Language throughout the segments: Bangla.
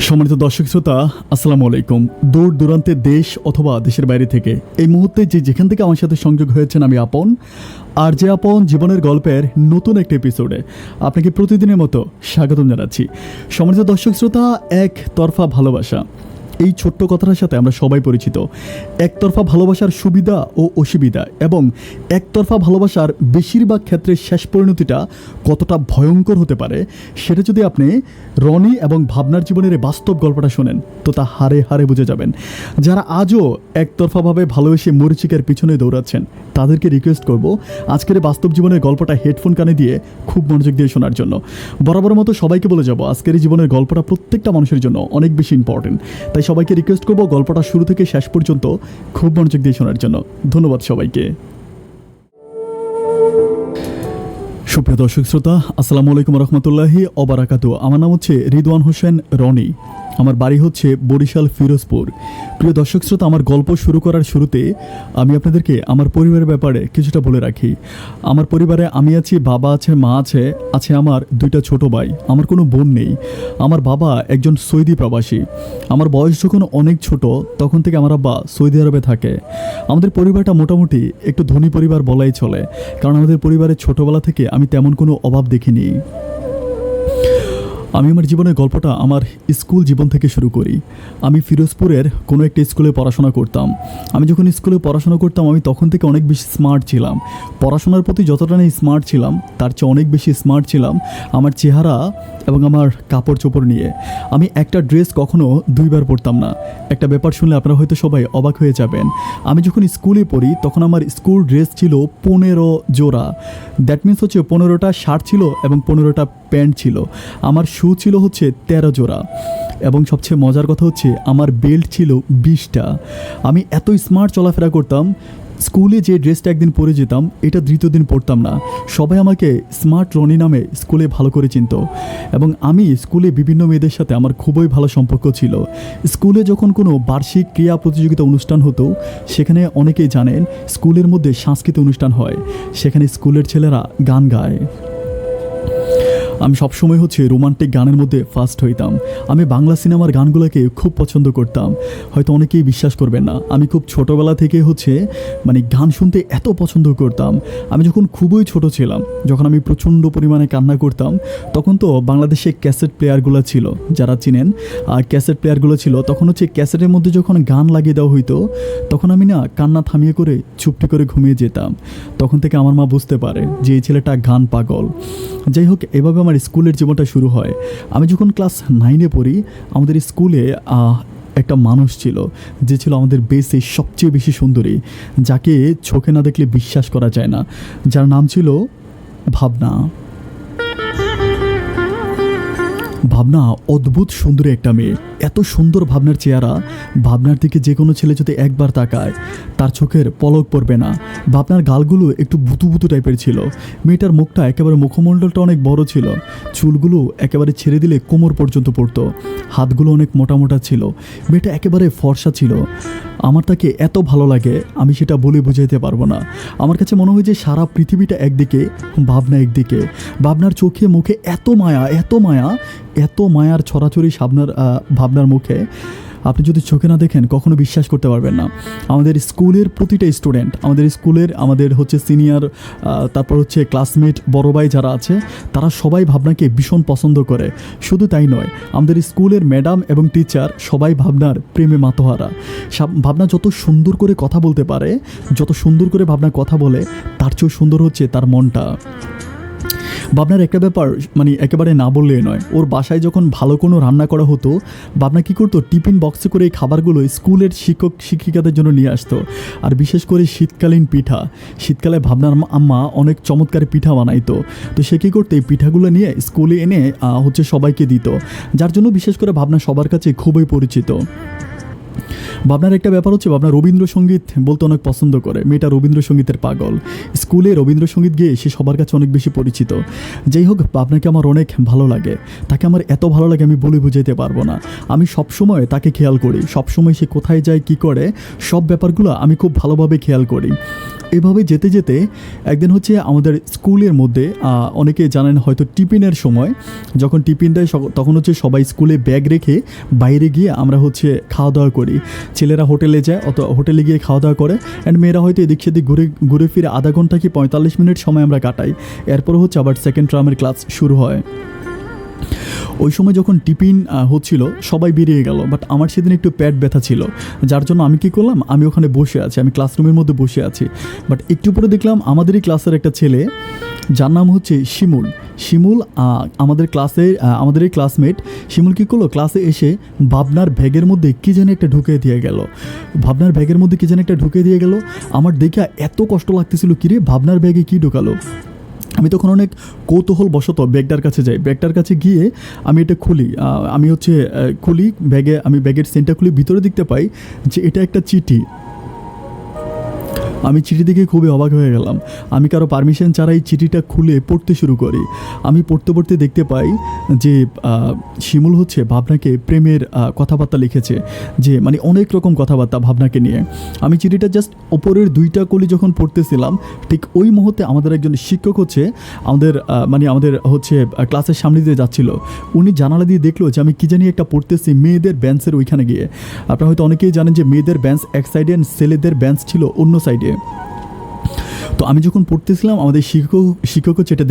সম্মানিত দর্শক শ্রোতা, আসসালামু আলাইকুম। দূর দূরান্তের দেশ অথবা দেশের বাইরে থেকে এই মুহূর্তে যেখান থেকে আমার সাথে সংযোগ হয়েছেন, আমি আপন আর যে আপন জীবনের গল্পের নতুন একটা এপিসোডে আপনাকে প্রতিদিনের মতো স্বাগতম জানাচ্ছি। সম্মানিত দর্শক শ্রোতা, একতরফা ভালোবাসা, এই ছোট্ট কথাটার সাথে আমরা সবাই পরিচিত। একতরফা ভালোবাসার সুবিধা ও অসুবিধা এবং একতরফা ভালোবাসার বেশিরভাগ ক্ষেত্রে শেষ পরিণতিটা কতটা ভয়ঙ্কর হতে পারে, সেটা যদি আপনি রনি এবং ভাবনার জীবনের বাস্তব গল্পটা শোনেন তো তা হারে হারে বুঝে যাবেন। যারা আজও একতরফাভাবে ভালোবেসে মরিচিকার পিছনে দৌড়াচ্ছেন, তাদেরকে রিকোয়েস্ট করব আজকের বাস্তব জীবনের গল্পটা হেডফোন কানে দিয়ে খুব মনোযোগ দিয়ে শোনার জন্য। বরাবর মতো সবাইকে বলে যাব, আজকের এই জীবনের গল্পটা প্রত্যেকটা মানুষের জন্য অনেক বেশি ইম্পর্টেন্ট। তাই সবাইকে রিকোয়েস্ট করব গল্পটা শুরু থেকে শেষ পর্যন্ত খুব মনোযোগ দিয়ে শোনার জন্য। ধন্যবাদ সবাইকে। সুপ্রিয় দর্শক শ্রোতা, আসসালামু আলাইকুম রহমতুল্লাহি ওবারাকাতু। আমার নাম হচ্ছে রিদওয়ান হোসেন রনি। আমার বাড়ি হচ্ছে বরিশাল ফিরোজপুর। প্রিয় দর্শক শ্রোতা, আমার গল্প শুরু করার শুরুতে আমি আপনাদেরকে আমার পরিবারের ব্যাপারে কিছুটা বলে রাখি। আমার পরিবারে আমি আছি, বাবা আছে, মা আছে, আছে আমার দুইটা ছোট ভাই। আমার কোনো বোন নেই। আমার বাবা একজন সৌদি প্রবাসী। আমার বয়স যখন অনেক ছোট, তখন থেকে আমার আব্বা সৌদি আরবে থাকে। আমাদের পরিবারটা মোটামুটি একটু ধনী পরিবার বলাই চলে, কারণ আমাদের পরিবারের ছোটোবেলা থেকে আমি তেমন কোনো অভাব দেখিনি। আমি আমার জীবনের গল্পটা আমার স্কুল জীবন থেকে শুরু করি। আমি ফিরোজপুরের কোনো একটা স্কুলে পড়াশোনা করতাম। আমি যখন স্কুলে পড়াশোনা করতাম, আমি তখন থেকে অনেক বেশি স্মার্ট ছিলাম। পড়াশোনার প্রতি যতটা না স্মার্ট ছিলাম, তার চেয়ে অনেক বেশি স্মার্ট ছিলাম আমার চেহারা এবং আমার কাপড় চোপড় নিয়ে। আমি একটা ড্রেস কখনো দুইবার পরতাম না। একটা ব্যাপার শুনলে আপনারা হয়তো সবাই অবাক হয়ে যাবেন। আমি যখন স্কুলে পড়ি, তখন আমার স্কুল ড্রেস ছিল 15 জোড়া। দ্যাট মিনস হচ্ছে 15টা শার্ট ছিল এবং 15টা প্যান্ট ছিল। আমার শু ছিল হচ্ছে 13 জোড়া। এবং সবচেয়ে মজার কথা হচ্ছে আমার বেল্ট ছিল 20টা। আমি এত স্মার্ট চলাফেরা করতাম। স্কুলে যে ড্রেসটা একদিন পরে যেতাম, এটা দ্বিতীয় দিন পরতাম না। সবাই আমাকে স্মার্ট রনি নামে স্কুলে ভালো করে চিনত। এবং আমি স্কুলে বিভিন্ন মেয়েদের সাথে আমার খুবই ভালো সম্পর্ক ছিল। স্কুলে যখন কোনো বার্ষিক ক্রীড়া প্রতিযোগিতা অনুষ্ঠান হতো, সেখানে অনেকেই জানেন স্কুলের মধ্যে সাংস্কৃতিক অনুষ্ঠান হয়, সেখানে স্কুলের ছেলেরা গান গায়। আমি সবসময় হচ্ছে রোমান্টিক গানের মধ্যে ফার্স্ট হইতাম। আমি বাংলা সিনেমার গানগুলোকে খুব পছন্দ করতাম। হয়তো অনেকেই বিশ্বাস করবেন না, আমি খুব ছোটোবেলা থেকে হচ্ছে গান শুনতে এত পছন্দ করতাম। আমি যখন খুবই ছোট ছিলাম, যখন আমি প্রচণ্ড পরিমাণে কান্না করতাম, তখন তো বাংলাদেশে ক্যাসেট প্লেয়ারগুলো ছিল, যারা চিনেন ক্যাসেট প্লেয়ারগুলো ছিল, তখন হচ্ছে ক্যাসেটের মধ্যে যখন গান লাগিয়ে দেওয়া হইতো, তখন আমি না কান্না থামিয়ে করে চুপটি করে ঘুমিয়ে যেতাম। তখন থেকে আমার মা বুঝতে পারে যে এই ছেলেটা গান পাগল। যাই হোক, এভাবে আমার স্কুলের জীবনটা শুরু হয়। আমি যখন ক্লাস 9-এ পড়ি, আমাদের স্কুলে একটা মানুষ ছিল যে ছিল আমাদের বেসে সবচেয়ে বেশি সুন্দরী, যাকে চোখে না দেখলে বিশ্বাস করা যায় না, যার নাম ছিল ভাবনা। ভাবনা অদ্ভুত সুন্দরী একটা মেয়ে। এত সুন্দর ভাবনার চেহারা, ভাবনার দিকে যে কোনো ছেলে যদি একবার তাকায়, তার চোখের পলক পড়বে না। ভাবনার গালগুলো একটু বুতু বুতু টাইপের ছিল। মেয়েটার মুখটা একেবারে, মুখমণ্ডলটা অনেক বড় ছিল। চুলগুলো একেবারে ছেড়ে দিলে কোমর পর্যন্ত পড়তো। হাতগুলো অনেক মোটা মোটা ছিল। মেয়েটা একেবারে ফর্সা ছিল। আমার তাকে এত ভালো লাগে, আমি সেটা বলে বুঝাইতে পারবো না। আমার কাছে মনে হয় যে সারা পৃথিবীটা একদিকে, ভাবনা একদিকে। ভাবনার চোখে মুখে এত মায়া, এত মায়া, এত মায়ার ছড়াছড়ি ভাবনার মুখে, আপনি যদি চোখে না দেখেন কখনো বিশ্বাস করতে পারবেন না। আমাদের স্কুলের প্রতিটা স্টুডেন্ট, আমাদের হচ্ছে সিনিয়র, তারপর হচ্ছে ক্লাসমেট, বড় ভাই যারা আছে, তারা সবাই ভাবনাকে ভীষণ পছন্দ করে। শুধু তাই নয়, আমাদের স্কুলের ম্যাডাম এবং টিচার সবাই ভাবনার প্রেমে মাতোহারা। ভাবনা যত সুন্দর করে কথা বলতে পারে, যত সুন্দর করে ভাবনা কথা বলে, তার চেয়েও সুন্দর হচ্ছে তার মনটা। ভাবনার একটা ব্যাপার একেবারে না বললেই নয়। ওর বাসায় যখন ভালো কোনো রান্না করা হতো, ভাবনা কী করতো, টিফিন বক্সে করে এই খাবারগুলো স্কুলের শিক্ষক শিক্ষিকাদের জন্য নিয়ে আসতো। আর বিশেষ করে শীতকালীন পিঠা, শীতকালে ভাবনার আম্মা অনেক চমৎকার পিঠা বানাইতো। তো সে কী করতো, এই পিঠাগুলো নিয়ে স্কুলে এনে হচ্ছে সবাইকে দিত, যার জন্য বিশেষ করে ভাবনা সবার কাছে খুবই পরিচিত। ভাবনার একটা ব্যাপার হচ্ছে, ভাবনা রবীন্দ্রসঙ্গীত বলতে অনেক পছন্দ করে। মেয়েটা রবীন্দ্রসঙ্গীতের পাগল। স্কুলে রবীন্দ্রসঙ্গীত গিয়ে সে সবার কাছে অনেক বেশি পরিচিত। যাই হোক, ভাবনাকে আমার অনেক ভালো লাগে। তাকে আমার এত ভালো লাগে আমি বলে বুঝাইতে পারবো না। আমি সবসময় তাকে খেয়াল করি, সবসময় সে কোথায় যায়, কি করে, সব ব্যাপারগুলো আমি খুব ভালোভাবে খেয়াল করি। এভাবে যেতে যেতে একদিন হচ্ছে আমাদের স্কুলের মধ্যে অনেকে জানেন হয়তো টিফিনের সময় যখন টিফিন দেয় তখন হচ্ছে সবাই স্কুলে ব্যাগ রেখে বাইরে গিয়ে আমরা হচ্ছে খাওয়া দাওয়া করি। ছেলেরা হোটেলে যায়, হোটেলে গিয়ে খাওয়া দাওয়া করে, অ্যান্ড মেয়েরা হয়তো এদিক সেদিক ঘুরে ঘুরে ফিরে আধা ঘন্টা কি 45 মিনিট সময় আমরা কাটাই। এরপর হচ্ছে আবার সেকেন্ড টার্মের ক্লাস শুরু হয়। ওই সময় যখন টিফিন হচ্ছিল সবাই বেরিয়ে গেল, বাট আমার সেদিন একটু পেট ব্যথা ছিল, যার জন্য আমি কী করলাম, আমি ওখানে বসে আছি, আমি ক্লাসরুমের মধ্যে বসে আছি। বাট একটু পরে দেখলাম আমাদেরই ক্লাসের একটা ছেলে, যার নাম হচ্ছে শিমুল। আমাদের এই ক্লাসমেট শিমুল কী করলো, ক্লাসে এসে ভাবনার ব্যাগের মধ্যে কী যেন একটা ঢুকিয়ে দিয়ে গেল। আমার দেখে এত কষ্ট লাগতেছিল, কিরে ভাবনার ব্যাগে কী ঢোকালো। আমি তখন অনেক কৌতূহল বশত ব্যাগটার কাছে যাই, ব্যাগটার কাছে গিয়ে আমি এটা খুলি, আমি ব্যাগের সেন্টার খুলি, ভিতরে দেখতে পাই যে এটা একটা চিঠি। আমি চিঠি দেখে খুবই অবাক হয়ে গেলাম। আমি কারো পারমিশন ছাড়াই চিঠিটা খুলে পড়তে শুরু করি। আমি পড়তে পড়তে দেখতে পাই যে শিমুল হচ্ছে ভাবনাকে প্রেমের কথাবার্তা লিখেছে, যে মানে অনেক রকম কথাবার্তা ভাবনাকে নিয়ে। আমি চিঠিটা জাস্ট ওপরের 2টা কলি যখন পড়তেছিলাম, ঠিক ওই মুহূর্তে আমাদের একজন শিক্ষক হচ্ছে আমাদের হচ্ছে ক্লাসের সামনে দিয়ে যাচ্ছিল। উনি জানালা দিয়ে দেখলো যে আমি কী জানি একটা পড়তেছি মেয়েদের বেঞ্চের ওইখানে গিয়ে। আপনারা হয়তো অনেকেই জানেন যে মেয়েদের বেঞ্চ এক সাইডে, ছেলেদের বেঞ্চ ছিল অন্য সাইডে। তো আমি যখন পড়তেছিলাম আমাদের শিক্ষক হচ্ছে এটা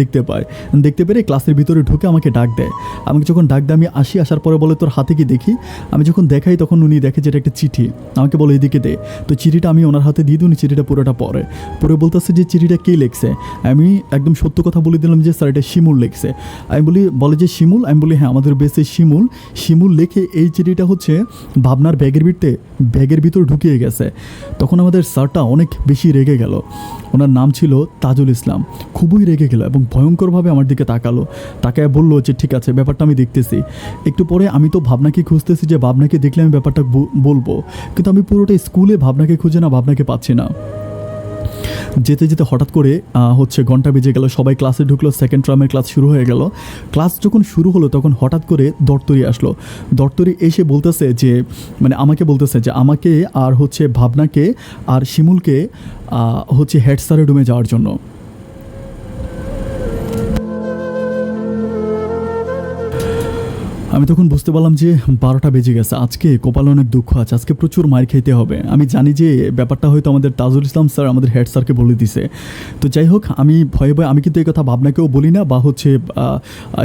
দেখতে পেরে ক্লাসের ভিতরে ঢুকে আমাকে ডাক দেয়। আমাকে যখন ডাক দেয় আমি আসার পরে বলে তোর হাতে কি দেখি। আমি যখন দেখাই তখন উনি দেখে যে এটা একটা চিঠি, আমাকে বলে এদিকে দে। তো চিঠিটা আমি ওনার হাতে দিয়ে দিই, উনি চিঠিটা পুরোটা পড়ে বলতেছে যে চিঠিটা কে লিখছে। আমি একদম সত্য কথা বলে দিলাম যে স্যার এটা শিমুল লিখছে। আমি বলে যে শিমুল, আমি বলি হ্যাঁ আমাদের বেসে শিমুল লিখে এই চিঠিটা হচ্ছে ভাবনার ব্যাগের ভিতর ঢুকিয়ে গেছে। তখন আমাদের স্যারটা অনেক বেশি রেগে গেল। ওনার নাম ছিল তাজুল ইসলাম। খুবই রেগে গেল এবং ভয়ঙ্করভাবে আমার দিকে তাকায় বললো যে ঠিক আছে ব্যাপারটা আমি দেখতেছি। একটু পরে আমি তো ভাবনাকে খুঁজতেছি যে ভাবনাকে দেখলে আমি ব্যাপারটা বলবো, কিন্তু আমি পুরোটা স্কুলে ভাবনাকে খুঁজে না, ভাবনাকে পাচ্ছি না। যেতে যেতে হঠাৎ করে হচ্ছে ঘন্টা বেজে গেল, সবাই ক্লাসে ঢুকলো, সেকেন্ড টার্মের ক্লাস শুরু হয়ে গেল। ক্লাস যখন শুরু হলো তখন হঠাৎ করে দর্তরি আসলো। দর্তরি এসে বলতেছে যে আমাকে আর হচ্ছে ভাবনাকে আর শিমুলকে হচ্ছে হেড স্যারের রুমে যাওয়ার জন্য। আমি তখন বুঝতে পারলাম যে 12টা বেজে গেছে, আজকে কপালে অনেক দুঃখ আছে, আজকে প্রচুর মাইর খেতে হবে। আমি জানি যে ব্যাপারটা হয়তো আমাদের তাজুল ইসলাম স্যার আমাদের হেড স্যারকে বলে দিছে। তো যাই হোক, আমি ভয়ে আমি কিন্তু এই কথা ভাবনাকেও বলি না বা হচ্ছে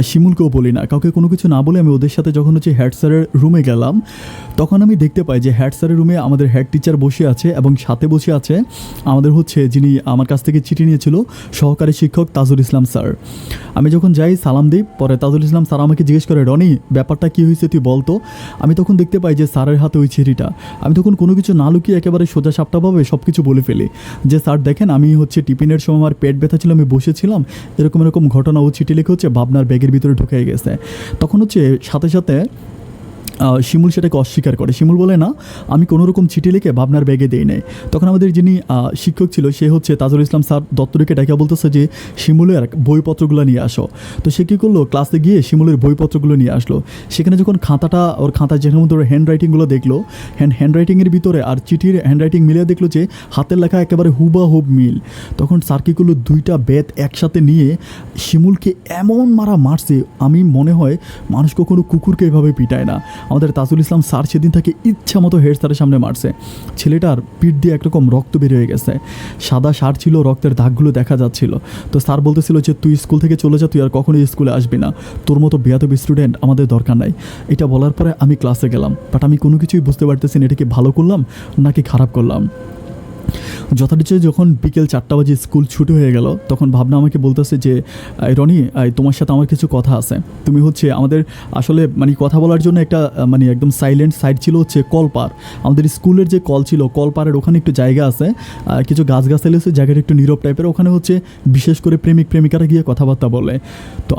শিমুলকেও বলি না, কাউকে কোনো কিছু না বলে আমি ওদের সাথে যখন হচ্ছে হেড স্যারের রুমে গেলাম, তখন আমি দেখতে পাই যে হেড স্যারের রুমে আমাদের হেড টিচার বসে আছে এবং সাথে বসে আছে আমাদের হচ্ছে যিনি আমার কাছ থেকে চিঠি নিয়েছিল সহকারী শিক্ষক তাজুল ইসলাম স্যার। আমি যখন যাই সালাম দিই, পরে তাজুল ইসলাম স্যার আমাকে জিজ্ঞেস করে রনি ব্যাপারটা কী হয়েছে তুই বলতো। আমি তখন দেখতে পাই যে স্যারের হাতে ওই চিঠিটা। আমি তখন কোনো কিছু না লুকিয়ে একেবারে সোজা সাপটাভাবে সব কিছু বলে ফেলি যে স্যার দেখেন, আমি হচ্ছে টিফিনের সময় আমার পেট ব্যথা ছিল, আমি বসেছিলাম, এরকম ঘটনা ও চিঠি লিখে হচ্ছে ভাবনার ব্যাগের ভিতরে ঢুকে গেছে। তখন হচ্ছে সাথে শিমুল সেটাকে অস্বীকার করে। শিমুল বলে না, আমি কোনো রকম চিঠি লিখে ভাবনার ব্যাগে দেই নাই। তখন আমাদের যিনি শিক্ষক ছিল সে হচ্ছে তাজুল ইসলাম স্যার দত্তরিকে ডাকা বলতেছে যে শিমুলের বইপত্রগুলো নিয়ে আসো। তো সে কী করলো, ক্লাসে গিয়ে শিমুলের বইপত্রগুলো নিয়ে আসলো। সেখানে যখন খাতায় যেখানে মধ্যে হ্যান্ডরাইটিংগুলো দেখলো, হ্যান্ডরাইটিংয়ের ভিতরে আর চিঠির হ্যান্ডরাইটিং মিলিয়ে দেখলো যে হাতের লেখা একেবারে হুবাহুব মিল। তখন স্যার কী করলো, 2টা বেত একসাথে নিয়ে শিমুলকে এমন মারছে, আমি মনে হয় মানুষ কখনো কুকুরকে এভাবে পিটায় না। আমাদের তাজুল ইসলাম স্যার সেদিন তাকে ইচ্ছা মতো হেড স্যারের সামনে মারছে। ছেলেটার পিঠ দিয়ে একরকম রক্ত বের হয়ে গেছে, সাদা শার্ট ছিল, রক্তের দাগগুলো দেখা যাচ্ছিল। তো স্যার বলতেছিল যে তুই স্কুল থেকে চলে যা, তুই আর কখনোই স্কুলে আসবি না, তোর মতো বেয়াদবি স্টুডেন্ট আমাদের দরকার নাই। এটা বলার পরে আমি ক্লাসে গেলাম, বাট আমি কোনো কিছুই বুঝতে পারতেছি না এটা কি ভালো করলাম নাকি খারাপ করলাম। যথারীতি যখন বিকেল 4টা বাজে স্কুল ছুটি হয়ে গেল, তখন ভাবনা আমাকে বলতেছে যে রনি, তোমার সাথে আমার কিছু কথা আছে। তুমি হচ্ছে আমাদের আসলে কথা বলার জন্য একটা একদম সাইলেন্ট সাইড ছিল হচ্ছে কলপার। আমাদের স্কুলের যে কল ছিল, কলপারের ওখানে একটু জায়গা আছে, কিছু গাছগাছালি আছে, জায়গাটা একটু নীরব টাইপের। ওখানে হচ্ছে বিশেষ করে প্রেমিক প্রেমিকারা গিয়ে কথাবার্তা বলে। তো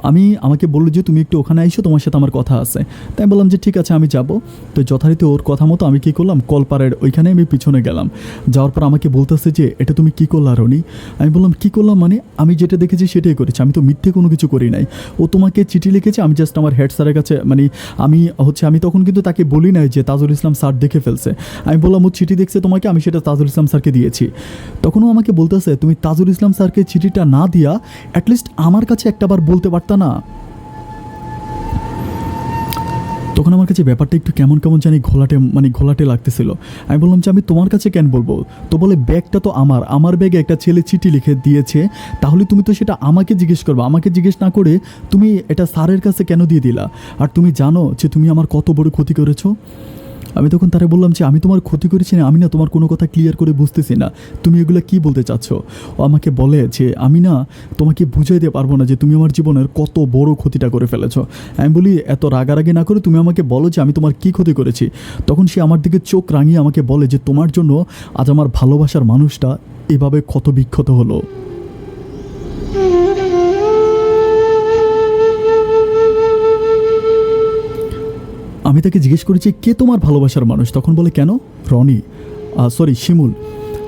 আমাকে বললো যে তুমি একটু ওখানে আইসো, তোমার সাথে আমার কথা আছে। তাই বললাম যে ঠিক আছে আমি যাব। তো যথারীতি ওর কথা মতো আমি কী করলাম, কলপারের ওইখানে আমি পিছনে গেলাম। যাওয়ার পর আমাকে বলতেছে যে এটা তুমি কী করলা রনি। আমি বললাম কী করলাম মানে, আমি যেটা দেখেছি সেটাই করেছি, আমি তো মিথ্যে কোনো কিছু করি নাই। ও তোমাকে চিঠি লিখেছে, আমি জাস্ট আমার হেড স্যারের কাছে মানে আমি তখন কিন্তু তাকে বলি নাই যে তাজুল ইসলাম স্যার দেখে ফেলছে। আমি বললাম ও চিঠি দেখছে তোমাকে, আমি সেটা তাজুল ইসলাম স্যারকে দিয়েছি। তখনও আমাকে বলতেছে তুমি তাজুল ইসলাম স্যারকে চিঠিটা না দিয়া অ্যাটলিস্ট আমার কাছে একটাবার বলতে পারতা না। তখন আমার কাছে ব্যাপারটা একটু কেমন কেমন জানি ঘোলাটে লাগতেছিল। আমি বললাম যে আমি তোমার কাছে কেন বলবো, তো বলে ব্যাগটা তো আমার ব্যাগে একটা ছেলে চিঠি লিখে দিয়েছে, তাহলে তুমি তো সেটা আমাকে জিজ্ঞেস করবে, আমাকে জিজ্ঞেস না করে তুমি এটা স্যারের কাছে কেন দিয়ে দিলা, আর তুমি জানো যে তুমি আমার কত বড় ক্ষতি করেছো। আমি তখন তারে বললাম যে আমি তোমার ক্ষতি করেছি না, আমি না তোমার কোনো কথা ক্লিয়ার করে বুঝতেছি না, তুমি এগুলো কি বলতে চাচ্ছ। ও আমাকে বলে যে আমি না তোমাকে বুঝাইতে পারবো না যে তুমি আমার জীবনের কত বড় ক্ষতিটা করে ফেলেছো। আমি বলি এত রাগারাগি না করে তুমি আমাকে বলো যে আমি তোমার কি ক্ষতি করেছি। তখন সে আমার দিকে চোখ রাঙিয়ে আমাকে বলে যে তোমার জন্য আজ আমার ভালোবাসার মানুষটা এভাবে ক্ষত বিক্ষত হলো। আমি তাকে জিজ্ঞেস করেছি কে তোমার ভালোবাসার মানুষ, তখন বলে কেন রনি, সরি শিমুল।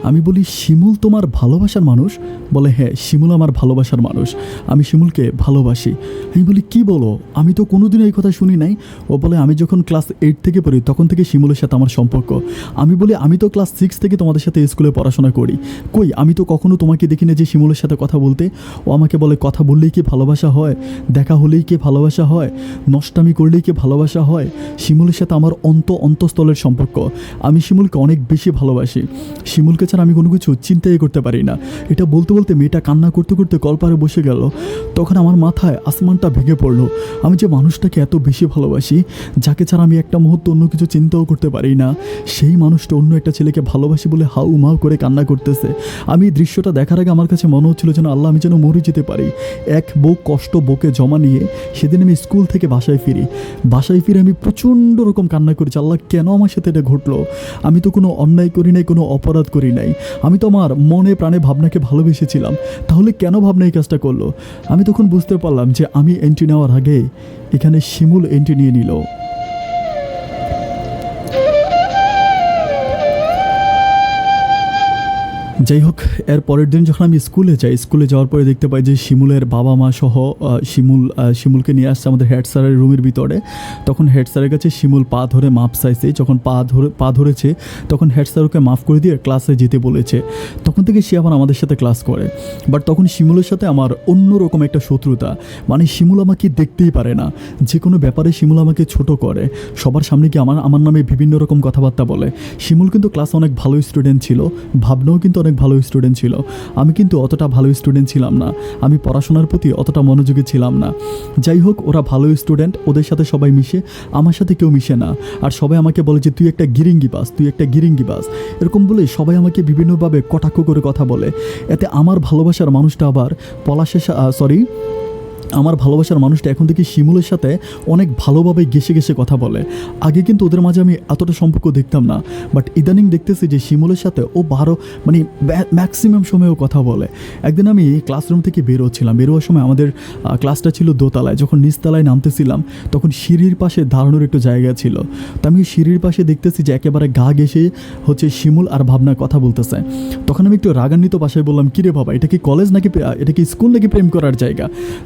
আমি বলি শিমুল তোমার ভালোবাসার মানুষ? বলে হ্যাঁ, শিমুল আমার ভালোবাসার মানুষ, আমি শিমুলকে ভালোবাসি। আমি বলি কি বলো, আমি তো কোনোদিন এই কথা শুনি নাই। ও বলে আমি যখন ক্লাস 8 থেকে পড়ি তখন থেকে শিমুলের সাথে আমার সম্পর্ক। আমি বলি আমি তো ক্লাস 6 থেকে তোমাদের সাথে স্কুলে পড়াশোনা করি, কই আমি তো কখনো তোমাকে দেখি না যে শিমুলের সাথে কথা বলতে। ও আমাকে বলে কথা বললেই কি ভালোবাসা হয়, দেখা হলেই কি ভালোবাসা হয়, নষ্টামি করলেই কি ভালোবাসা হয়। শিমুলের সাথে আমার অন্তঃস্থলের সম্পর্ক, আমি শিমুলকে অনেক বেশি ভালোবাসি। শিমুলকে ছাড়া আমি কোনো কিছু চিন্তাই করতে পারি না। এটা বলতে বলতে মেয়েটা কান্না করতে করতে কলপারে বসে গেল। তখন আমার মাথায় আসমানটা ভেঙে পড়লো। আমি যে মানুষটাকে এত বেশি ভালোবাসি, যাকে ছাড়া আমি একটা মুহূর্ত অন্য কিছু চিন্তাও করতে পারি না, সেই মানুষটা অন্য একটা ছেলেকে ভালোবাসি বলে হাউ মাউ করে কান্না করতেছে। আমি এই দৃশ্যটা দেখার আগে আমার কাছে মনে হচ্ছিল যেন আল্লাহ আমি যেন মরে যেতে পারি। এক বুক কষ্ট বুকে জমা নিয়ে সেদিন আমি স্কুল থেকে বাসায় ফিরে আমি প্রচণ্ড রকম কান্না করেছি, আল্লাহ কেন আমার সাথে এটা ঘটলো। আমি তো কোনো অন্যায় করি নাই, কোনো অপরাধ করি নাই, আমি তো আমার মনে প্রাণে ভাবনাকে ভালোবেসেছিলাম, তাহলে কেন ভাবনা এই কাজটা করলো। আমি তখন বুঝতে পারলাম যে আমি এন্ট্রি নেওয়ার আগে এখানে শিমুল এন্ট্রি নিয়ে নিল। যাই হোক, এর পরের দিন যখন আমি স্কুলে যাওয়ার পরে দেখতে পাই যে শিমুলের বাবা মা সহ শিমুলকে নিয়ে আসছে আমাদের হেড স্যারের রুমের ভিতরে। তখন হেড স্যারের কাছে শিমুল পা ধরে মাপ চাইছে, যখন পা ধরেছে তখন হেড স্যার ওকে মাফ করে দিয়ে ক্লাসে যেতে বলেছে। তখন থেকে সে আবার আমাদের সাথে ক্লাস করে। বাট তখন শিমুলের সাথে আমার অন্যরকম একটা শত্রুতা, মানে শিমুল আমাকে দেখতেই পারে না, যে কোনো ব্যাপারে শিমুল আমাকে ছোট করে, সবার সামনে কি আমার নামে বিভিন্ন রকম কথাবার্তা বলে। শিমুল কিন্তু ক্লাসে অনেক ভালো স্টুডেন্ট ছিল, ভাবনাও কিন্তু অনেক ভালো স্টুডেন্ট ছিল, আমি কিন্তু অতটা ভালো স্টুডেন্ট ছিলাম না, আমি পড়াশোনার প্রতি অতটা মনোযোগী ছিলাম না। যাই হোক, ওরা ভালো স্টুডেন্ট, ওদের সাথে সবাই মিশে, আমার সাথে কেউ মিশে না। আর সবাই আমাকে বলে যে তুই একটা গিরিঙ্গি বাস, এরকম বলে সবাই আমাকে বিভিন্নভাবে কটাক্ষ করে কথা বলে। এতে আমার ভালোবাসার মানুষটা আবার আমার ভালোবাসার মানুষটা এখন থেকে শিমুলের সাথে অনেক ভালোভাবে ঘেসে কথা বলে। আগে কিন্তু ওদের মাঝে আমি এতটা সম্পর্ক দেখতাম না, বাট ইদানিং দেখতেছি যে শিমুলের সাথে ও ম্যাক্সিমাম সময়ও কথা বলে। একদিন আমি ক্লাসরুম থেকে বেরোয়ার সময় আমাদের ক্লাসটা ছিল দোতলায়, যখন নিচতলায় নামতেছিলাম তখন সিঁড়ির পাশে দাঁড়ানোর একটু জায়গা ছিল। তো আমি সিঁড়ির পাশে দেখতেছি যে একেবারে গা ঘেঁষে শিমুল আর ভাবনা কথা বলতেছে। তখন আমি একটু রাগান্বিত ভাষায় বললাম, কিরে বাবা, এটা কি কলেজ নাকি, এটা কি স্কুল নাকি প্রেম করার জায়গা।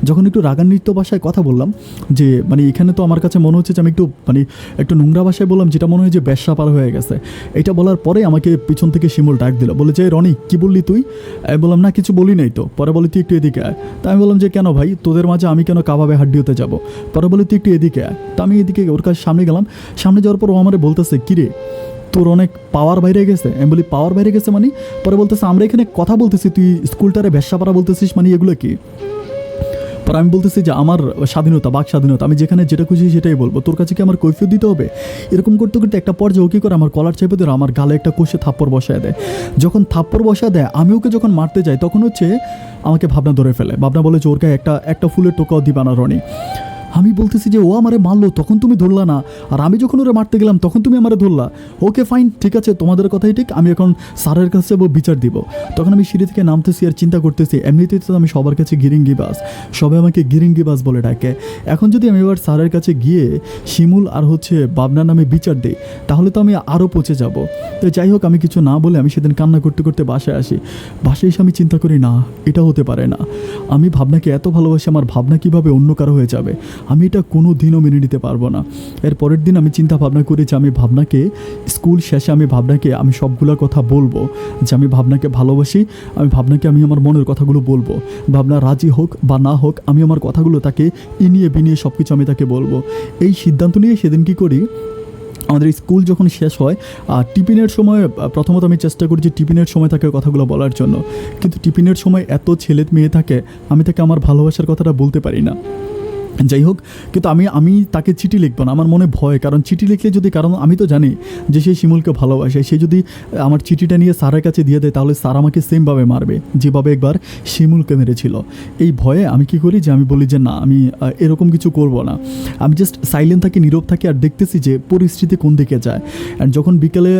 যখন একটু রাগান্বিত ভাষায় কথা বললাম যে এখানে তো আমার কাছে মনে হচ্ছে যে আমি একটু নোংরা ভাষায় বললাম, যেটা মনে হয় যে ব্যবসা পার হয়ে গেছে। এটা বলার পরে আমাকে পিছন থেকে শিমুল ডাক দিল, বলে যে রনি কি বললি তুই। আমি বললাম না কিছু বলি নাই তো। পরে বলে তুই একটু এদিকে আয়। তা আমি বললাম যে কেন ভাই, তোদের মাঝে আমি কেন কাবাবে হাড্ডি হতে যাবো। পরে বলে তুই একটু এদিকে আয়। তো আমি এদিকে ওর কাছে সামনে গেলাম। সামনে যাওয়ার পর ও আমার বলতেছে, কিরে তোর অনেক পাওয়ার বাইরে গেছে। আমি বলি পাওয়ার বাইরে গেছে মানে। পরে বলতেছে আমরা এখানে কথা বলতেছি, তুই স্কুলটারে ব্যবসা পাড়া বলতেছিস, মানে এগুলো কি। পর আমি বলতেছি যে আমার স্বাধীনতা, বাক স্বাধীনতা, আমি যেখানে যেটা খুশি সেটাই বলবো, তোর কাছে কি আমার কৈফিয়ত দিতে হবে। এরকম করতে করতে একটা পর্যায়ে ও কী করে আমার কলার চেপে ধরে আমার গালে একটা কষে থাপ্পড় বসায় দেয়। যখন থাপ্পড় বসায় দেয় আমি ওকে যখন মারতে যাই তখন আমাকে ভাবনা ধরে ফেলে। ভাবনা বলে যে ওর গায়ে একটা ফুলের টোকাও দিবা না রনি। আমি বলতেছি যে ও আমারে মারলো, তখন তুমি ধরলা না, আর আমি যখন ওরা মারতে গেলাম তখন তুমি আমারে ধরলা। ওকে ফাইন, ঠিক আছে, তোমাদের কথাই ঠিক, আমি এখন স্যারের কাছে বিচার দিব। তখন আমি সিঁড়ি থেকে নামতেছি আর চিন্তা করতেছি, এমনিতেই তো আমি সবার কাছে গিরিঙ্গিবাজ, সবাই আমাকে গিরিঙ্গিবাজ বলে ডাকে। এখন যদি আমি এবার স্যারের কাছে গিয়ে শিমুল আর বাবনার নামে বিচার দিই, তাহলে তো আমি আরও পচে যাব। তো যাই হোক, আমি কিছু না বলে আমি সেদিন কান্না করতে করতে বাসায় আসি। বাসায় এসে আমি চিন্তা করি, না, এটা হতে পারে না। আমি ভাবনাকে এত ভালোবাসি, আমার ভাবনা কীভাবে অন্য কারো হয়ে যাবে? আমি এটা কোনো দিনও মেনে নিতে পারবো না। এর পরের দিন আমি চিন্তা ভাবনা করি যে আমি ভাবনাকে স্কুল শেষে আমি সবগুলো কথা বলবো, যে আমি ভাবনাকে ভালোবাসি, আমি আমার মনের কথাগুলো বলবো। ভাবনা রাজি হোক বা না হোক, আমি আমার কথাগুলো তাকে ইনিয়ে বিনিয়ে সব কিছু আমি তাকে বলবো। এই সিদ্ধান্ত নিয়ে সেদিন কী করি, আমাদের স্কুল যখন শেষ হয় টিফিনের সময় প্রথমত আমি চেষ্টা করি যে টিফিনের সময় তাকে কথাগুলো বলার জন্য, কিন্তু টিফিনের সময় এত ছেলে মেয়ে থাকে, আমি তাকে আমার ভালোবাসার কথাটা বলতে পারি না। যাই হোক, কিন্তু আমি তাকে চিঠি লিখবো না, আমার মনে ভয়, কারণ চিঠি লিখলে যদি, কারণ আমি তো জানি যে সে শিমুলকে ভালোবাসে, সে যদি আমার চিঠিটা নিয়ে স্যারের কাছে দিয়ে দেয় তাহলে স্যার আমাকে সেমভাবে মারবে যেভাবে একবার শিমুলকে মেরেছিল। এই ভয়ে আমি কি করি যে আমি বলি যে না, আমি এরকম কিছু করব না। আমি জাস্ট সাইলেন্ট থাকি, নীরব থাকি, আর দেখতেছি যে পরিস্থিতি কোন দিকে যায়। অ্যান্ড যখন বিকেলে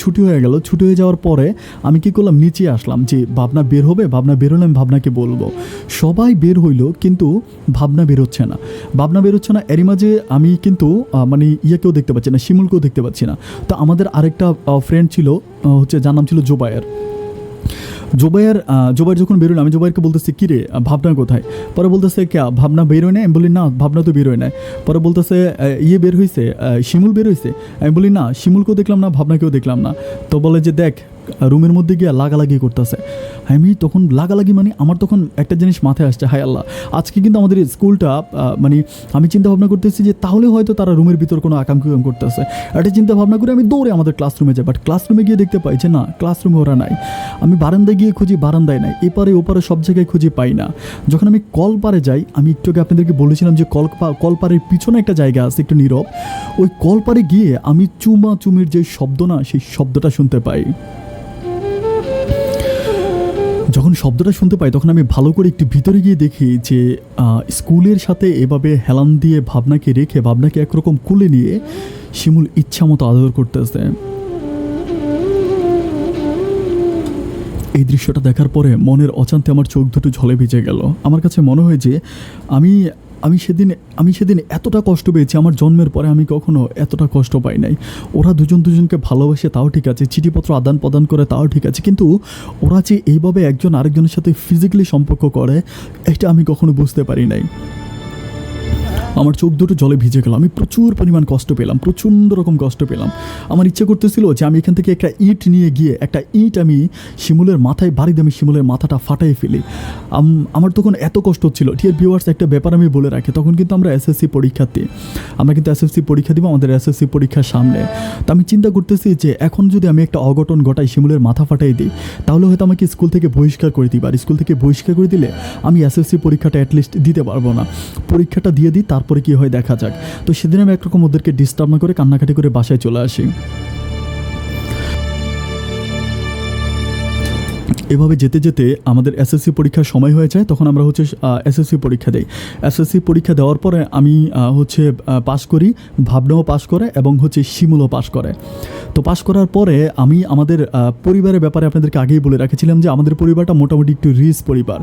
ছুটি হয়ে গেল, ছুটি হয়ে যাওয়ার পরে আমি কি করলাম, নিচে আসলাম যে ভাবনা বের হবে, ভাবনা বের হলে আমি ভাবনাকে বলবো। সবাই বের হইলো কিন্তু ভাবনা বেরোচ্ছে না, ভাবনা বেরোচ্ছে না। এরই মাঝে আমি কিন্তু ইয়েকেও দেখতে পাচ্ছি না, শিমুলকেও দেখতে পাচ্ছি না। তো আমাদের আরেকটা ফ্রেন্ড ছিল, যার নাম ছিল জোবায়ের যখন বেরোলো, আমি জোবাইরকে বলতেছি, কিরে ভাবনা কোথায়? পরে বলতেছে, কে ভাবনা বেরোয় না? আমি বলি না, ভাবনা তো বেরোয় না। পরে বলতেছে, বের হয়েছে, শিমুল বের হয়েছে? আমি বলি না, শিমুলকেও দেখলাম না, ভাবনাকেও দেখলাম না। তো বলে যে দেখ, রুমের মধ্যে গিয়ে লাগালাগি করতেছে। আমি তখন লাগালাগি আমার তখন একটা জিনিস মাথায় আসছে, হায় আল্লাহ, আজকে কিন্তু আমাদের স্কুলটা আমি চিন্তা ভাবনা করতেছি যে তাহলে হয়তো তারা রুমের ভিতর কোনো আকাঙ্ক্ষা করতেছে। একটা চিন্তা ভাবনা করে আমি দৌড়ে আমাদের ক্লাসরুমে যাই, বাট ক্লাসরুমে গিয়ে দেখতে পাই যে না, ক্লাসরুমে ওরা নাই। আমি বারান্দায় গিয়ে খুঁজি, বারান্দায় নাই, এপারে ওপারে সব জায়গায় খুঁজি, পাই না। যখন আমি কলপারে যাই, আমি একটু আগে আপনাদেরকে বলেছিলাম যে কলপারের পিছনে একটা জায়গা আছে একটু নীরব, ওই কলপারে গিয়ে আমি চুমির যে শব্দ না, সেই শব্দটা শুনতে পাই। যখন শব্দটা শুনতে পাই তখন আমি ভালো করে একটু ভিতরে গিয়ে দেখি যে স্কুলের সাথে এভাবে হেলান দিয়ে ভাবনাকে রেখে, ভাবনাকে একরকম কুলে নিয়ে শিমুল ইচ্ছা মতো আদর করতেছে। এই দৃশ্যটা দেখার পরে মনের অজান্তে আমার চোখ দুটো ঝলে ভিজে গেল। আমার কাছে মনে হয় যে আমি সেদিন এতটা কষ্ট পেয়েছি, আমার জন্মের পরে আমি কখনো এতটা কষ্ট পাই নাই। ওরা দুজনকে ভালোবাসে তাও ঠিক আছে, চিঠিপত্র আদান প্রদান করে তাও ঠিক আছে, কিন্তু ওরা যে এইভাবে একজন আরেকজনের সাথে ফিজিক্যালি সম্পর্ক করে, এটা আমি কখনো বুঝতে পারি নাই। আমার চোখ দুটো জলে ভিজে গেল। আমি প্রচুর পরিমাণ কষ্ট পেলাম, প্রচণ্ড রকম কষ্ট পেলাম। আমার ইচ্ছে করতেছিল যে আমি এখান থেকে একটা ইট নিয়ে গিয়ে আমি শিমুলের মাথায় বাড়ি দিয়ে আমি শিমুলের মাথাটা ফাটাই ফেলি। আমার তখন এত কষ্ট হচ্ছিল। ডিয়ার ভিউয়ার্স, একটা ব্যাপার আমি বলে রাখি, তখন কিন্তু আমরা এসএসসি পরীক্ষার্থী, আমরা কিন্তু এসএসসি পরীক্ষা দিব, আমাদের এসএসসি পরীক্ষার সামনে। তো আমি চিন্তা করতেছি যে এখন যদি আমি একটা অঘটন ঘটাই, শিমুলের মাথা ফাটাই দিই, তাহলে হয়তো আমাকে স্কুল থেকে বহিষ্কার করে দিই, আর স্কুল থেকে বহিষ্কার করে দিলে আমি এসএসসি পরীক্ষাটা অ্যাটলিস্ট দিতে পারবো না। পরীক্ষাটা দিয়ে দিই, তারপরে কী হয় দেখা যাক। তো সেদিন আমি একরকম ওদেরকে ডিস্টার্ব না করে কান্নাকাটি করে বাসায় চলে আসি। এভাবে যেতে যেতে আমাদের এসএসসি পরীক্ষার সময় হয়ে যায়। তখন আমরা এসএসসি পরীক্ষা দিই। এসএসসি পরীক্ষা দেওয়ার পরে আমি পাশ করি, ভাবনাও পাশ করে এবং শিমুলও পাশ করে। তো পাশ করার পরে আমি আমাদের পরিবারের ব্যাপারে আপনাদেরকে আগেই বলে রাখেছিলাম যে আমাদের পরিবারটা মোটামুটি একটু রিচ পরিবার,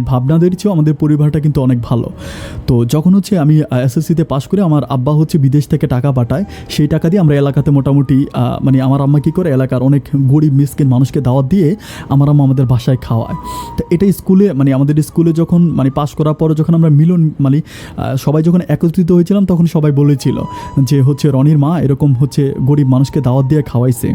ভাবনাদের চেয়েও আমাদের পরিবারটা কিন্তু অনেক ভালো। তো যখন আমি এসএসসিতে পাশ করে, আমার আব্বা বিদেশ থেকে টাকা পাঠায়, সেই টাকা দিয়ে আমরা এলাকাতে মোটামুটি আমার আম্মা কী করে, এলাকার অনেক গরিব মিসকিন মানুষকে দাওয়াত দিয়ে আমার আম্মা আমাদের বাসায় খাওয়ায়। তো এটা স্কুলে আমাদের স্কুলে যখন পাশ করার পরে যখন আমরা মিলন সবাই যখন একত্রিত হয়েছিলাম, তখন সবাই বলেছিল যে রনির মা এরকম গরিব মানুষকে দাওয়াত দিয়ে খাওয়াইছে।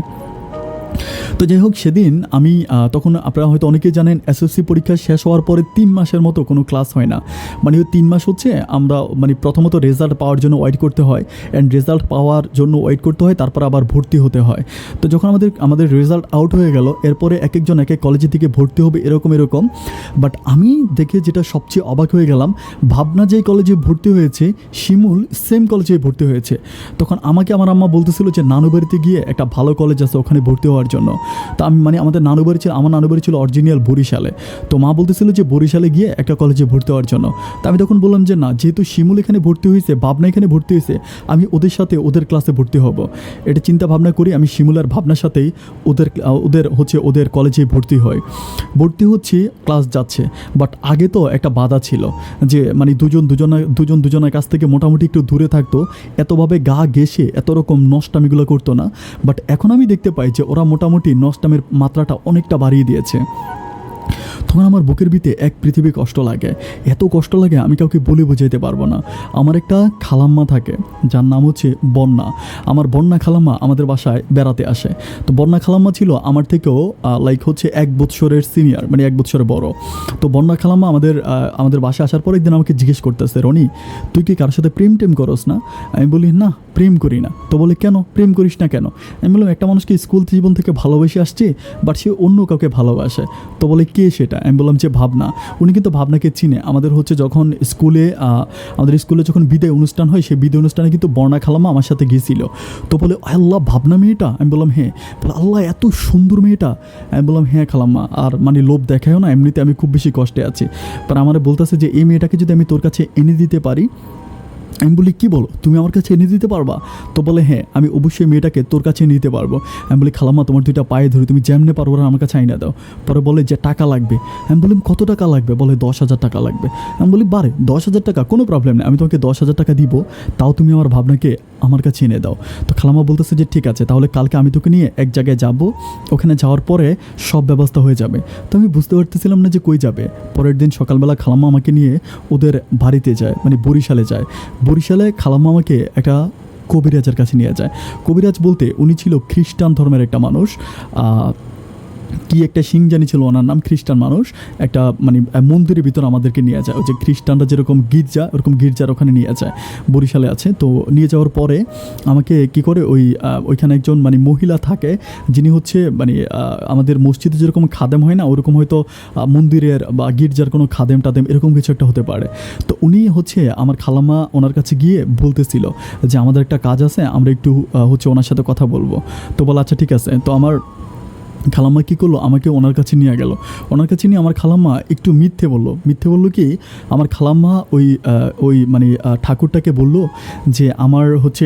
তো যাই হোক, সেদিন আমি তখন আপনারা হয়তো অনেকেই জানেন, এসএসসি পরীক্ষা শেষ হওয়ার পরে 3 মাসের মতো কোনো ক্লাস হয় না। ওই 3 মাস আমরা প্রথমত রেজাল্ট পাওয়ার জন্য ওয়েট করতে হয়, অ্যান্ড রেজাল্ট পাওয়ার জন্য ওয়েট করতে হয়, তারপর আবার ভর্তি হতে হয়। তো যখন আমাদের রেজাল্ট আউট হয়ে গেল, এরপরে এক একজন এক এক কলেজের দিকে ভর্তি হবে, এরকম। বাট আমি দেখে যেটা সবচেয়ে অবাক হয়ে গেলাম, ভাবনা যেই কলেজে ভর্তি হয়েছে, শিমুল সেম কলেজে ভর্তি হয়েছে। তখন আমাকে আমার আম্মা বলতেছিল যে নানুবাড়িতে গিয়ে একটা ভালো কলেজ আছে, ওখানে ভর্তি হওয়ার হওয়ার জন্য। তো আমি মানে আমার নানু বাড়ি ছিল অরিজিনাল বরিশালে। তো মা বলতেছিল যে বরিশালে গিয়ে একটা কলেজে ভর্তি হওয়ার জন্য। তো আমি তখন বললাম যে না, যেহেতু শিমুল এখানে ভর্তি হয়েছে, ভাবনা এখানে ভর্তি হয়েছে, আমি ওদের সাথে ওদের ক্লাসে ভর্তি হব। এটা চিন্তা ভাবনা করি আমি শিমুল আর ভাবনার সাথেই ওদের কলেজে ভর্তি হচ্ছি, ক্লাস যাচ্ছে। বাট আগে তো একটা বাধা ছিল যে মানে দুজনের কাছ থেকে মোটামুটি একটু দূরে থাকতো, এতভাবে গা ঘেঁষে এত রকম নষ্টামিগুলো করতো না। বাট এখন আমি দেখতে পাই যে ওরা মোটামুটি নষ্টামের মাত্রাটা অনেকটা বাড়িয়ে দিয়েছে। তখন আমার বুকের ভিতরে এক পৃথিবী কষ্ট লাগে, এত কষ্ট লাগে আমি কাউকে বলে বোঝাইতে পারবো না। আমার একটা খালাম্মা থাকে যার নাম হচ্ছে বন্যা। আমার বন্যা খালাম্মা আমাদের বাসায় বেড়াতে আসে। তো বন্যা খালাম্মা ছিল আমার থেকেও হচ্ছে 1 বৎসরের সিনিয়র, মানে 1 বৎসরের বড়। তো বন্যা খালাম্মা আমাদের বাসায় আসার পর একদিন আমাকে জিজ্ঞেস করতেছে, রনি তুই কি কারোর সাথে প্রেম করস না? আমি বলি না, প্রেম করি না। তো বলে কেন প্রেম করিস না কেন? আমি বললাম একটা মানুষকে স্কুল জীবন থেকে ভালোবেসে আসছে, বাট সে অন্য কাউকে ভালোবাসে। তো বলে কে সেটা? আমি বললাম যে ভাবনা। উনি কিন্তু ভাবনাকে চিনে। আমাদের যখন আমাদের স্কুলে যখন বিদায় অনুষ্ঠান হয়, সেই বিদায় অনুষ্ঠানে কিন্তু বর্ণা খালাম্মা আমার সাথে গিয়েছিল। তো বলে আল্লাহ, ভাবনা মেয়েটা? আমি বললাম হ্যাঁ। বলে আল্লাহ, এত সুন্দর মেয়েটা? আমি বললাম হ্যাঁ খালাম্মা, আর মানে লোভ দেখায়ও না, এমনিতে আমি খুব বেশি কষ্টে আছি। পর আমার বলতেছে যে এই মেয়েটাকে যদি আমি তোর কাছে এনে দিতে পারি। আমি বলি কী বলো, তুমি আমার কাছে এনে দিতে পারবা? তো বলে হ্যাঁ, আমি অবশ্যই মেয়েটাকে তোর কাছে এনে দিতে পারবো। আমি বলি খালাম্মা, তোমার 2টা পায়ে ধরে তুমি যেমনে পারবো না আমার কাছে আইনা দাও। পরে বলে যে টাকা লাগবে। আমি বললাম কত টাকা লাগবে? বলে 10,000 টাকা লাগবে। আমি বলি বারে 10,000 টাকা, কোনো প্রবলেম নেই, আমি তোমাকে 10,000 টাকা দিব, তাও তুমি আমার ভাবনাকে আমার কাছে এনে দাও। তো খালাম্মা বলতেছে যে ঠিক আছে, তাহলে কালকে আমি তোকে নিয়ে এক জায়গায় যাব, ওখানে যাওয়ার পরে সব ব্যবস্থা হয়ে যাবে। তো আমি বুঝতে পারতেছিলাম না যে কই যাবে। পরের দিন সকালবেলা খালাম্মা আমাকে নিয়ে ওদের বাড়িতে যায়, মানে বরিশালে যায়। বরিশালে খালাম্মা আমাকে একটা কবিরাজের কাছে নিয়ে যায়। কবিরাজ বলতে উনি ছিল খ্রিস্টান ধর্মের একটা মানুষ, কি একটা সিং জানি ছিল ওনার নাম, খ্রিস্টান মানুষ। একটা মানে মন্দিরের ভিতর আমাদেরকে নিয়ে যায়, ওই যে খ্রিস্টানরা যেরকম গির্জা, ওরকম গির্জার ওখানে নিয়ে যায়, বরিশালে আছে। তো নিয়ে যাওয়ার পরে আমাকে কি করে ওইখানে একজন মানে মহিলা থাকে, যিনি হচ্ছে মানে আমাদের মসজিদে যেরকম খাদেম হয় না, ওরকম হয়তো মন্দিরের বা গির্জার কোনো খাদেম টাদেম এরকম কিছু একটা হতে পারে। তো উনি হচ্ছে আমার খালাম্মা ওনার কাছে গিয়ে বলতেছিল যে আমাদের একটা কাজ আছে, আমরা একটু ওনার সাথে কথা বলবো। তো বলে আচ্ছা ঠিক আছে। তো আমার খালাম্মা কী করলো, আমাকে ওনার কাছে নিয়ে গেল। ওনার কাছে নিয়ে আমার খালাম্মা একটু মিথ্যে বললো কি, আমার খালাম্মা ওই মানে ঠাকুরটাকে বলল যে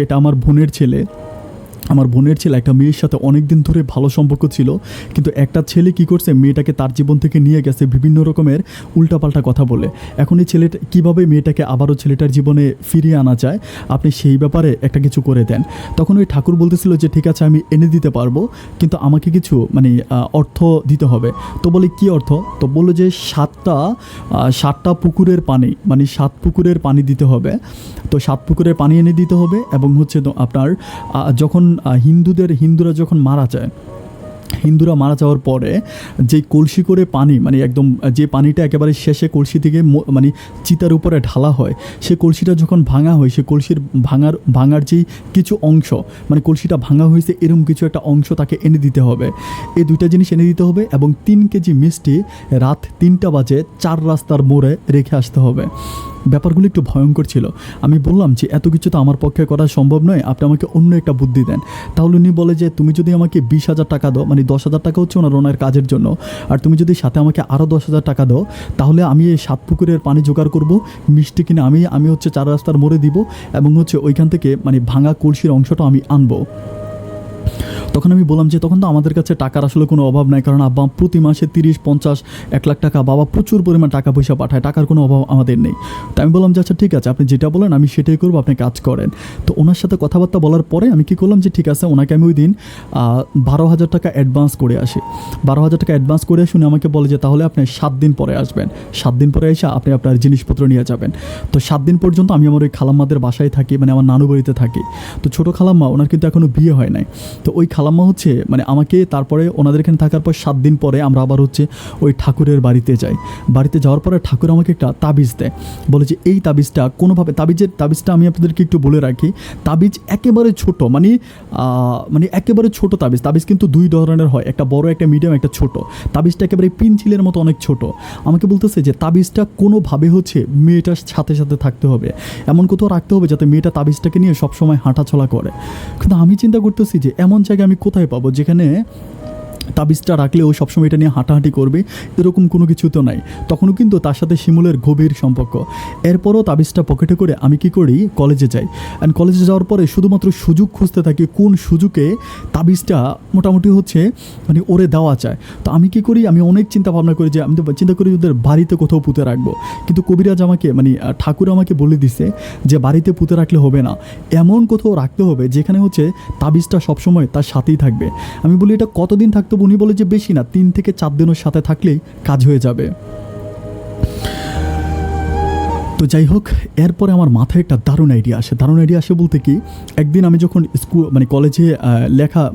এটা আমার বোনের ছেলে, একটা মেয়ের সাথে অনেক দিন ধরে ভালো সম্পর্ক ছিল, কিন্তু একটা ছেলে কি করছে, মেয়েটাকে তার জীবন থেকে নিয়ে গেছে বিভিন্ন রকমের উল্টাপাল্টা কথা বলে। এখন এই ছেলেটা কীভাবে মেয়েটাকে আবারও ছেলেটার জীবনে ফিরিয়ে আনা যায়, আপনি সেই ব্যাপারে একটা কিছু করে দেন। তখন ওই ঠাকুর বলতেছিল যে ঠিক আছে আমি এনে দিতে পারবো, কিন্তু আমাকে কিছু মানে অর্থ দিতে হবে। তো বলে কি অর্থ? তো বললো যে 7টা পুকুরের পানি, মানে 7 পুকুরের পানি দিতে হবে। তো 7 পুকুরের পানি এনে দিতে হবে, এবং তো আপনার যখন হিন্দুরা যখন মারা যায়, হিন্দুরা মারা যাওয়ার পরে যে কলসি করে পানি, মানে একদম যে পানিটা একেবারে শেষে কলসি থেকে মানে চিতার উপরে ঢালা হয়, সে কলসিটা যখন ভাঙা হয়, সে কলসির ভাঙার যেই কিছু অংশ, মানে কলসিটা ভাঙা হয়েছে এরকম কিছু একটা অংশ তাকে এনে দিতে হবে। এই 2টা জিনিস এনে দিতে হবে, এবং 3 কেজি মিষ্টি রাত 3টা বাজে 4 রাস্তার মোড়ে রেখে আসতে হবে। ব্যাপারগুলো একটু ভয়ঙ্কর ছিল। আমি বললাম যে এত কিছু তো আমার পক্ষে করা সম্ভব নয়, আপনি আমাকে অন্য একটা বুদ্ধি দেন। তাহলে উনি বলে যে তুমি যদি আমাকে 20,000 টাকা দাও, মানে 10,000 টাকা হচ্ছে ওনার কাজের জন্য, আর তুমি যদি সাথে আমাকে আরও 10,000 টাকা দাও, তাহলে আমি এই 7 পুকুরের পানি জোগাড় করব, মিষ্টি কিনে আমি 4 রাস্তার মোড়ে দিব, এবং ওইখান থেকে মানে ভাঙা কলসির অংশটা আমি আনবো। তখন আমি বললাম যে তখন তো আমাদের কাছে টাকার আসলে কোনো অভাব নাই, কারণ আব্বা প্রতি মাসে 30, 50, 1 লাখ টাকা বাবা প্রচুর পরিমাণ টাকা পয়সা পাঠায়, টাকার কোনো অভাব আমাদের নেই। তো আমি বললাম যে আচ্ছা ঠিক আছে, আপনি যেটা বলেন আমি সেটাই করবো, আপনি কাজ করেন। তো ওনার সাথে কথাবার্তা বলার পরে আমি কী করলাম যে ঠিক আছে, ওনাকে আমি ওই দিন 12,000 টাকা অ্যাডভান্স করে আসি। 12,000 টাকা অ্যাডভান্স করে শুনে আমাকে বলে যে তাহলে আপনি 7 দিন পরে আসবেন, 7 দিন পরে এসে আপনি আপনার জিনিসপত্র নিয়ে যাবেন। তো 7 দিন পর্যন্ত আমি আমার ওই খালাম্মাদের বাসায় থাকি, মানে আমার নানু বাড়িতে থাকি। তো ছোটো খালাম্মা, ওনার কিন্তু এখনও বিয়ে হয় নাই। তো ওই খালাম্মা মানে আমাকে তারপরে ওনাদের এখানে থাকার পর 7 দিন পরে আমরা আবার ওই ঠাকুরের বাড়িতে যাই। বাড়িতে যাওয়ার পরে ঠাকুর আমাকে একটা তাবিজ দেয়, বলে যে এই তাবিজটা কোনোভাবে, তাবিজটা আমি আপনাদেরকে একটু বলে রাখি, তাবিজ একেবারে ছোট, মানে একেবারে ছোট তাবিজ কিন্তু 2 ধরনের হয়, একটা বড়, একটা মিডিয়াম, একটা ছোট। তাবিজটা একেবারে পিনচিলের মতো অনেক ছোট। আমাকে বলতেছে যে তাবিজটা কোনোভাবে মেয়েটার সাথে সাথে থাকতে হবে, এমন কোথাও রাখতে হবে যাতে মেয়েটা তাবিজটাকে নিয়ে সবসময় হাঁটাচলা করে। কিন্তু আমি চিন্তা করতেছি যে এমন জায়গায় আমি কোথায় পাবো যেখানে তাবিজটা রাখলে ও সবসময় এটা নিয়ে হাঁটাহাঁটি করবে, এরকম কোনো কিছু তো নাই। তখনও কিন্তু তার সাথে শিমুলের গভীর সম্পর্ক। এরপরও তাবিজটা পকেটে করে আমি কি করি, কলেজে যাই। অ্যান্ড কলেজে যাওয়ার পরে শুধুমাত্র সুযোগ খুঁজতে থাকি কোন সুযোগে তাবিজটা মোটামুটি হচ্ছে মানে ওরে দেওয়া যায়। তো আমি কি করি, আমি অনেক চিন্তা ভাবনা করি যে আমি তো চিন্তা করি ওদের বাড়িতে কোথাও পুঁতে রাখবো, কিন্তু কবিরাজ আমাকে মানে ঠাকুর আমাকে বলে দিছে যে বাড়িতে পুঁতে রাখলে হবে না, এমন কোথাও রাখতে হবে যেখানে হচ্ছে তাবিজটা সবসময় তার সাথেই থাকবে। আমি বলি এটা কতদিন থাকতে, উনি বলে যে বেশি না, 3 থেকে 4 দিনের সাথে থাকলেই কাজ হয়ে যাবে। তো যাই হোক, এরপরে আমার মাথায় একটা দারুণ আইডিয়া আসে বলতে কি, একদিন আমি যখন স্কুল মানে কলেজে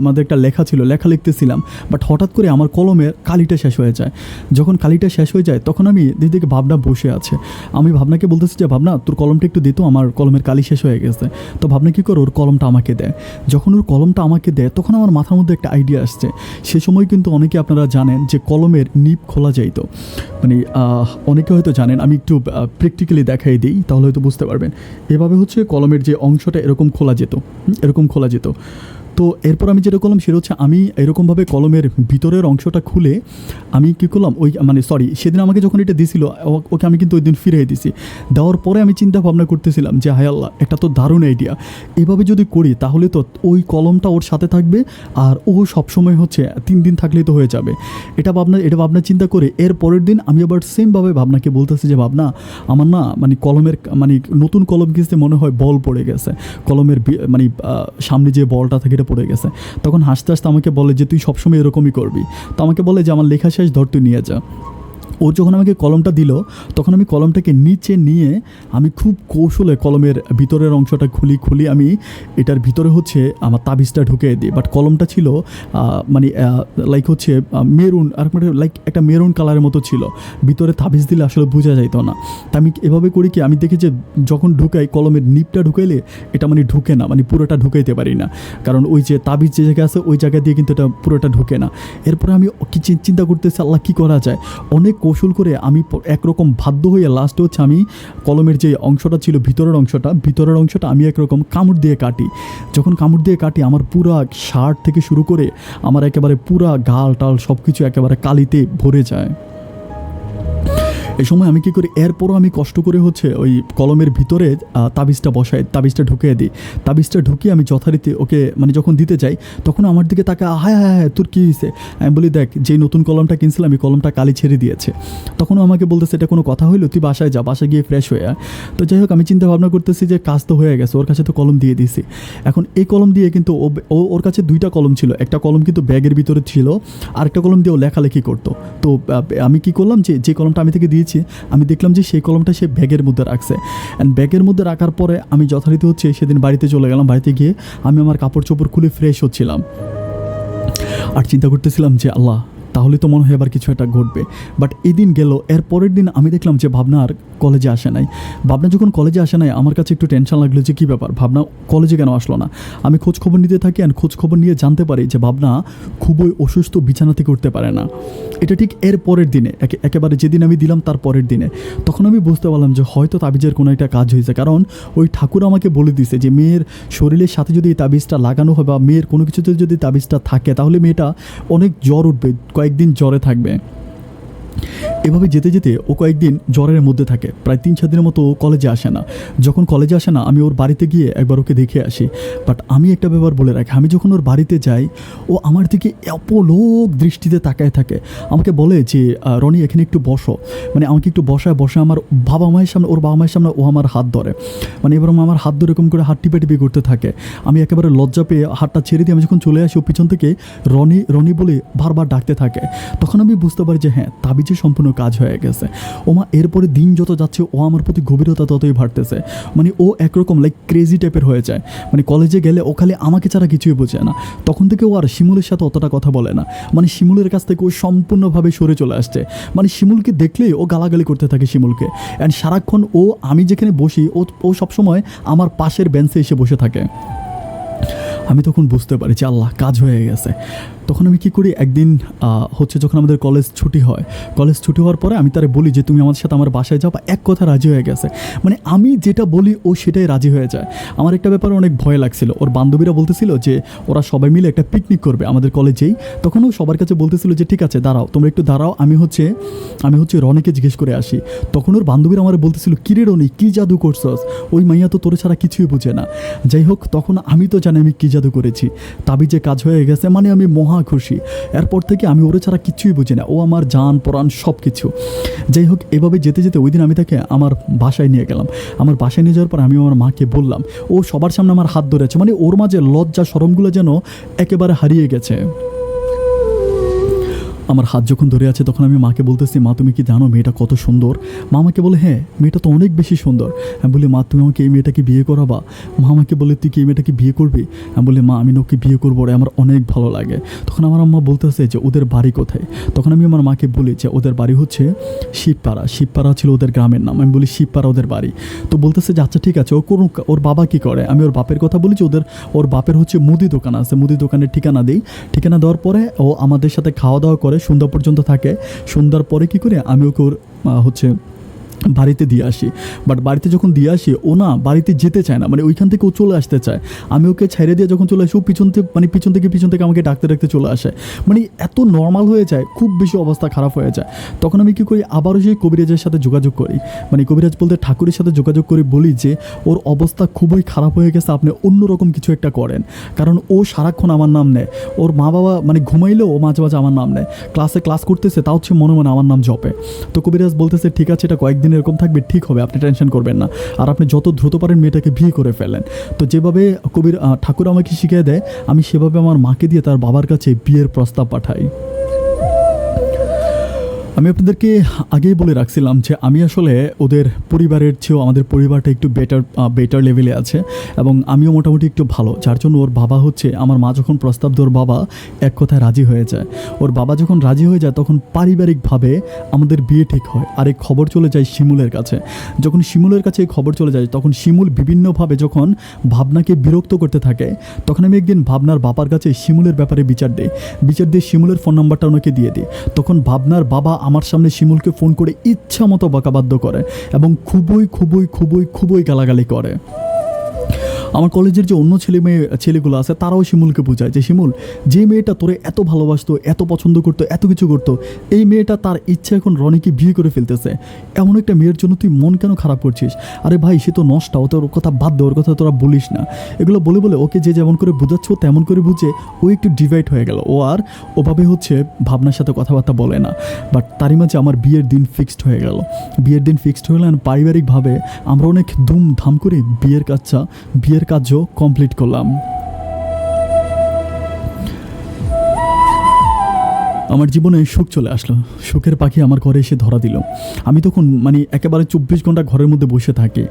আমাদের একটা লেখা ছিল, লেখা লিখতেছিলাম, বাট হঠাৎ করে আমার কলমের কালিটা শেষ হয়ে যায়। যখন কালিটা শেষ হয়ে যায় তখন আমি দিদিকে ভাবনা বসে আছে, আমি ভাবনাকে বলতেছি যে ভাবনা তোর কলমটা একটু দিত, আমার কলমের কালি শেষ হয়ে গেছে। তো ভাবনা কী করে ওর কলমটা আমাকে দেয়। যখন ওর কলমটা আমাকে দেয় তখন আমার মাথার মধ্যে একটা আইডিয়া আসছে। সে সময় কিন্তু অনেকে আপনারা জানেন যে কলমের নিব খোলা যাইতো, মানে অনেকে হয়তো জানেন, আমি একটু প্র্যাকটিক্যালি দেখাই দিই তাহলে হয়তো বুঝতে পারবেন। এভাবে হচ্ছে কলমের যে অংশটা এরকম খোলা যেত। তো এরপর আমি যেটা করলাম সেটা হচ্ছে আমি এরকমভাবে কলমের ভিতরের অংশটা খুলে আমি কী করলাম, সেদিন আমাকে যখন এটা দিছিল ওকে আমি কিন্তু ওই দিন ফিরিয়ে দিছি। দেওয়ার পরে আমি চিন্তা ভাবনা করতেছিলাম যে হায় আল্লাহ, এটা তো দারুণ আইডিয়া, এভাবে যদি করি তাহলে তো ওই কলমটা ওর সাথে থাকবে আর ও সবসময় হচ্ছে 3 দিন থাকলেই তো হয়ে যাবে। এটা ভাবনা চিন্তা করে এর পরের দিন আমি আবার সেমভাবে ভাবনাকে বলতেছি যে ভাবনা আমার না মানে কলমের মানে নতুন কলম কিনতে মনে হয় বল পড়ে গেছে, কলমের মানে সামনে যে বলটা থাকে পড়ে গেছে। তখন হাসতে হাসতে আমাকে বলে যে তুই সবসময় এরকমই করবি। তো আমাকে বলে যে আমার লেখা শেষ, ধর তুই নিয়ে যা। ও যখন আমাকে কলমটা দিল তখন আমি কলমটাকে নিচে নিয়ে আমি খুব কৌশলে কলমের ভিতরের অংশটা খুলি আমি এটার ভিতরে হচ্ছে আমার তাবিজটা ঢুকিয়ে দিই। বাট কলমটা ছিল মানে লাইক হচ্ছে মেরুন, আর লাইক একটা মেরুন কালারের মতো ছিল, ভিতরে তাবিজ দিলে আসলে বোঝা যাইতো না। তা আমি এভাবে করি কি, আমি দেখি যে যখন ঢুকাই কলমের নিপটা ঢুকাইলে এটা মানে ঢুকে না, মানে পুরোটা ঢুকাইতে পারি না, কারণ ওই যে তাবিজ যে জায়গায় আছে ওই জায়গা দিয়ে কিন্তু এটা পুরোটা ঢুকে না। এরপরে আমি চিন্তা করতেছি আল্লাহ কী করা যায়, অনেক কৌশল করে আমি একরকম বাধ্য হয়ে লাস্টে হচ্ছে আমি কলমের যে অংশটা ছিল ভিতরের অংশটা আমি একরকম কামড় দিয়ে কাটি। যখন কামড় দিয়ে কাটি আমার পুরা শার্ট থেকে শুরু করে আমার একেবারে পুরা গাল টাল সব কিছু একেবারে কালিতে ভরে যায়। এই সময় আমি কী করি, এরপরও আমি কষ্ট করে হচ্ছে ওই কলমের ভিতরে তাবিজটা ঢুকিয়ে দিই। তাবিজটা ঢুকিয়ে আমি যথারীতি ওকে মানে যখন দিতে যাই তখন আমার দিকে তাকে হায় তোর কী হয়েছে। আমি বলি দেখ, যেই নতুন কলমটা কিনছিলাম এই কলমটা কালি ছেড়ে দিয়েছে। তখনও আমাকে বলতেছে এটা কোনো কথা হইলো, তুই বাসায় যা, বাসায় গিয়ে ফ্রেশ হয়ে আয়। তো যাই হোক, আমি চিন্তা ভাবনা করতেছি যে কাজ তো হয়ে গেছে, ওর কাছে তো কলম দিয়ে দিছি। এখন এই কলম দিয়ে কিন্তু ওর কাছে 2টা কলম ছিল, একটা কলম কিন্তু ব্যাগের ভিতরে ছিল, আরেকটা কলম দিয়ে ও লেখালেখি করতো। তো আমি কি করলাম যে কলমটা আমি থেকে দিয়েছি আমি দেখলাম যে সেই কলমটা সে ব্যাগের মধ্যে রাখছে। অ্যান্ড ব্যাগের মধ্যে রাখার পরে আমি যথারীতি হচ্ছে সেদিন বাড়িতে চলে গেলাম। বাড়িতে গিয়ে আমি আমার কাপড় চোপড় খুলে ফ্রেশ হচ্ছিলাম আর চিন্তা করতেছিলাম যে আল্লাহ, তাহলে তো মনে হয় এবার কিছু একটা ঘটবে। বাট এই দিন গেল, এর পরের দিন আমি দেখলাম যে ভাবনা আর কলেজে আসে নাই। ভাবনা যখন কলেজে আসে নাই আমার কাছে একটু টেনশন লাগলো যে কী ব্যাপার, ভাবনা কলেজে কেন আসলো না। আমি খোঁজ খবর নিতে থাকি আর খোঁজ খবর নিয়ে জানতে পারি যে ভাবনা খুবই অসুস্থ, বিছানা থেকে উঠতে পারে না। এটা ঠিক এর পরের দিনে, একেবারে যেদিন আমি দিলাম তার পরের দিনে। তখন আমি বুঝতে পারলাম যে হয়তো তাবিজের কোনো একটা কাজ হয়েছে, কারণ ওই ঠাকুর আমাকে বলে দিছে যে মেয়ের শরীরের সাথে যদি এই তাবিজটা লাগানো হয় বা মেয়ের কোনো কিছুতে যদি তাবিজটা থাকে তাহলে মেয়েটা অনেক জ্বর উঠবে, কয়েকদিন জ্বরে থাকবে। এভাবে যেতে যেতে ও কয়েকদিন জ্বরের মধ্যে থাকে, প্রায় 3-4 দিনের মতো ও কলেজে আসে না। যখন কলেজে আসে না আমি ওর বাড়িতে গিয়ে একবার ওকে দেখে আসি। বাট আমি একটা ব্যাপার বলে রাখি, আমি যখন ওর বাড়িতে যাই ও আমার দিকে অপলোক দৃষ্টিতে তাকায় থাকে। আমাকে বলে যে রনি এখানে একটু বসো, মানে আমাকে একটু বসে আমার ওর বাবা মায়ের সামনে ও আমার হাত ধরে, মানে এবার আমার হাত ধরে এরকম করে হাত টিপে করতে থাকে। আমি একেবারে লজ্জা পেয়ে হাতটা ছেড়ে দিয়ে আমি যখন চলে আসি ও পিছন থেকে রনি রনি বলে বারবার ডাকতে থাকে। তখন আমি বুঝতে পারি যে হ্যাঁ, তাবিজের সম্পূর্ণ কাজ হয়ে গেছে। ওমা এরপরে দিন যত যাচ্ছে ও আমার প্রতি গভীরতা ততই বাড়তেছে, মানে ও একরকম লাইক ক্রেজি টাইপের হয়ে যায়। মানে কলেজে গেলে ও খালি আমাকে ছাড়া কিছুই বোঝে না। তখন থেকে ও আর শিমুলের সাথে অতটা কথা বলে না, মানে শিমুলের কাছ থেকে ও সম্পূর্ণভাবে সরে চলে আসছে। মানে শিমুলকে দেখলেই ও গালাগালি করতে থাকে শিমুলকে। অ্যান্ড সারাক্ষণ আমি যেখানে বসি ও সবসময় আমার পাশের বেঞ্চে এসে বসে থাকে। আমি তখন বুঝতে পারি যে আল্লাহ, কাজ হয়ে গেছে। তখন আমি কী করি, একদিন হচ্ছে যখন আমাদের কলেজ ছুটি হয়, কলেজ ছুটি হওয়ার পরে আমি তারে বলি যে তুমি আমাদের সাথে আমার বাসায় যাও, বা এক কথা রাজি হয়ে গেছে। মানে আমি যেটা বলি ও সেটাই রাজি হয়ে যায়। আমার একটা ব্যাপারে অনেক ভয় লাগছিল, ওর বান্ধবীরা বলতেছিল যে ওরা সবাই মিলে একটা পিকনিক করবে আমাদের কলেজেই। তখন ও সবার কাছে বলতেছিল যে ঠিক আছে দাঁড়াও, তোমরা একটু দাঁড়াও, আমি হচ্ছে রনিকে জিজ্ঞেস করে আসি। তখন ওর বান্ধবীরা আমার বলতেছিল কিরে রনি, কী জাদু করছস, ওই মাইয়া তো তোর ছাড়া কিছুই বুঝে না। যাই হোক, তখন আমি তো জানি আমি কী জাদু করেছি, তাবিজে কাজ হয়ে গেছে, মানে আমি মহা খুশি। এরপর থেকে আমি ওরে ছাড়া কিছুই বুঝি না, ও আমার জান পরাণ সব কিছু। যাই হোক, এভাবে যেতে যেতে ওই দিন আমি তাকে আমার বাসায় নিয়ে গেলাম। আমার বাসায় নিয়ে যাওয়ার পর আমি আমার মাকে বললাম, ও সবার সামনে আমার হাত ধরেছে, মানে ওর মাঝে লজ্জা শরমগুলো যেন একেবারে হারিয়ে গেছে। আমার হাত যখন ধরে আছে তখন আমি মাকে বলতেছি, মা তুমি কি জানো মেয়েটা কত সুন্দর? মা আমাকে বলে হ্যাঁ মেয়েটা তো অনেক বেশি সুন্দর। আমি বলি মা তুমি আমাকে এই মেয়েটাকে বিয়ে করাবা? মা আমাকে বলে তুই কি এই মেয়েটাকে বিয়ে করবি? আমি বলি মা আমি ওকে বিয়ে করবো রে, আমার অনেক ভালো লাগে। তখন আমার আম্মা বলতেছে যে ওদের বাড়ি কোথায়? তখন আমি আমার মাকে বলি যে ওদের বাড়ি হচ্ছে শিবপাড়া। শিবপাড়া ছিল ওদের গ্রামের নাম। আমি বলি শিবপাড়া ওদের বাড়ি। তো বলতেছে যে আচ্ছা ঠিক আছে, ওর বাবা কি করে? আমি ওর বাপের কথা বলি যে ওর বাপের হচ্ছে মুদি দোকান আছে, মুদি দোকানের ঠিকানা দিই। ঠিকানা দেওয়ার পরে ও আমাদের সাথে খাওয়া দাওয়া করে, সন্ধ্যা পর্যন্ত থাকে। সন্ধ্যার পরে কি করে আমি ওকে ওর হচ্ছে বাড়িতে দিয়ে আসি। বাট বাড়িতে যখন দিয়ে আসি ও না বাড়িতে যেতে চায় না, মানে ওইখান থেকে ও চলে আসতে চায়। আমি ওকে ছেড়ে দিয়ে যখন চলে আসি ও পিছন থেকে আমাকে ডাকতে ডাকতে চলে আসে। মানে এত নর্মাল হয়ে যায়, খুব বেশি অবস্থা খারাপ হয়ে যায়। তখন আমি কী করি, আবারও সেই কবিরাজের সাথে যোগাযোগ করি, মানে কবিরাজ বলতে ঠাকুরের সাথে যোগাযোগ করে বলি যে ওর অবস্থা খুবই খারাপ হয়ে গেছে, আপনি অন্যরকম কিছু একটা করেন। কারণ ও সারাক্ষণ আমার নাম নেয়, ওর মা বাবা মানে ঘুমাইলেও ও মাঝে মাঝে আমার নাম নেয়, ক্লাস করতেছে তাও হচ্ছে মনে মনে আমার নাম জপে। তো কবিরাজ বলতেছে ঠিক আছে এটা কয়েকদিন এরকম থাকবে, ঠিক হবে, আপনি টেনশন করবেন না, আর আপনি যত দ্রুত পারেন মেয়েটাকে বিয়ে করে ফেলেন। তো যেভাবে ঠাকুর আমাকে শিখিয়ে দেয় আমি সেভাবে আমার মাকে দিয়ে তার বাবার কাছে বিয়ের প্রস্তাব পাঠাই। আমি আপনাদেরকে আগেই বলে রাখছিলাম যে আমি আসলে ওদের পরিবারের চেয়েও আমাদের পরিবারটা একটু বেটার লেভেলে আছে, এবং আমিও মোটামুটি একটু ভালো, যার জন্য ওর বাবা হচ্ছে আমার মা যখন প্রস্তাব দেয় ওর বাবা এক কথায় রাজি হয়ে যায়। ওর বাবা যখন রাজি হয়ে যায় তখন পারিবারিকভাবে আমাদের বিয়ে ঠিক হয়। আর এই খবর চলে যায় শিমুলের কাছে। যখন শিমুলের কাছে এই খবর চলে যায় তখন শিমুল বিভিন্নভাবে যখন ভাবনাকে বিরক্ত করতে থাকে, তখন আমি একদিন ভাবনার বাবার কাছে শিমুলের ব্যাপারে বিচার দিই শিমুলের ফোন নাম্বারটা ওনাকে দিয়ে দিই। তখন ভাবনার বাবা আমার সামনে শিমুলকে ফোন করে ইচ্ছা মতো বকাবাদ্য করে এবং খুবই গালাগালি করে। আমার কলেজের যে অন্য ছেলেগুলো আছে তারাও শিমুলকে বোঝায় যে শিমুল, যে মেয়েটা তোরে এত ভালোবাসতো, এত পছন্দ করতো, এত কিছু করতো, এই মেয়েটা তার ইচ্ছা এখন রনিকে বিয়ে করে ফেলতেছে, এমন একটা মেয়ের জন্য তুই মন কেন খারাপ করছিস? আরে ভাই সে তো নষ্ট, ও তোর কথা বাদ দে, ওর কথা তোরা বলিস না। এগুলো বলে ওকে যে যেমন করে বোঝাচ্ছ তেমন করে বুঝে ও একটু ডিভাইড হয়ে গেল। ও আর ওভাবে হচ্ছে ভাবনার সাথে কথাবার্তা বলে না। বাট তারই মাঝে আমার বিয়ের দিন ফিক্সড হয়ে গেল। পারিবারিকভাবে আমরা অনেক ধুমধাম করে বিয়ের কাজও কমপ্লিট করলাম। আমার জীবনে সুখ চলে আসলো, সুখের পাখি আমার ঘরে এসে ধরা দিল। আমি তখন মানে একেবারে 24 ঘন্টা ঘরের মধ্যে বসে থাকি।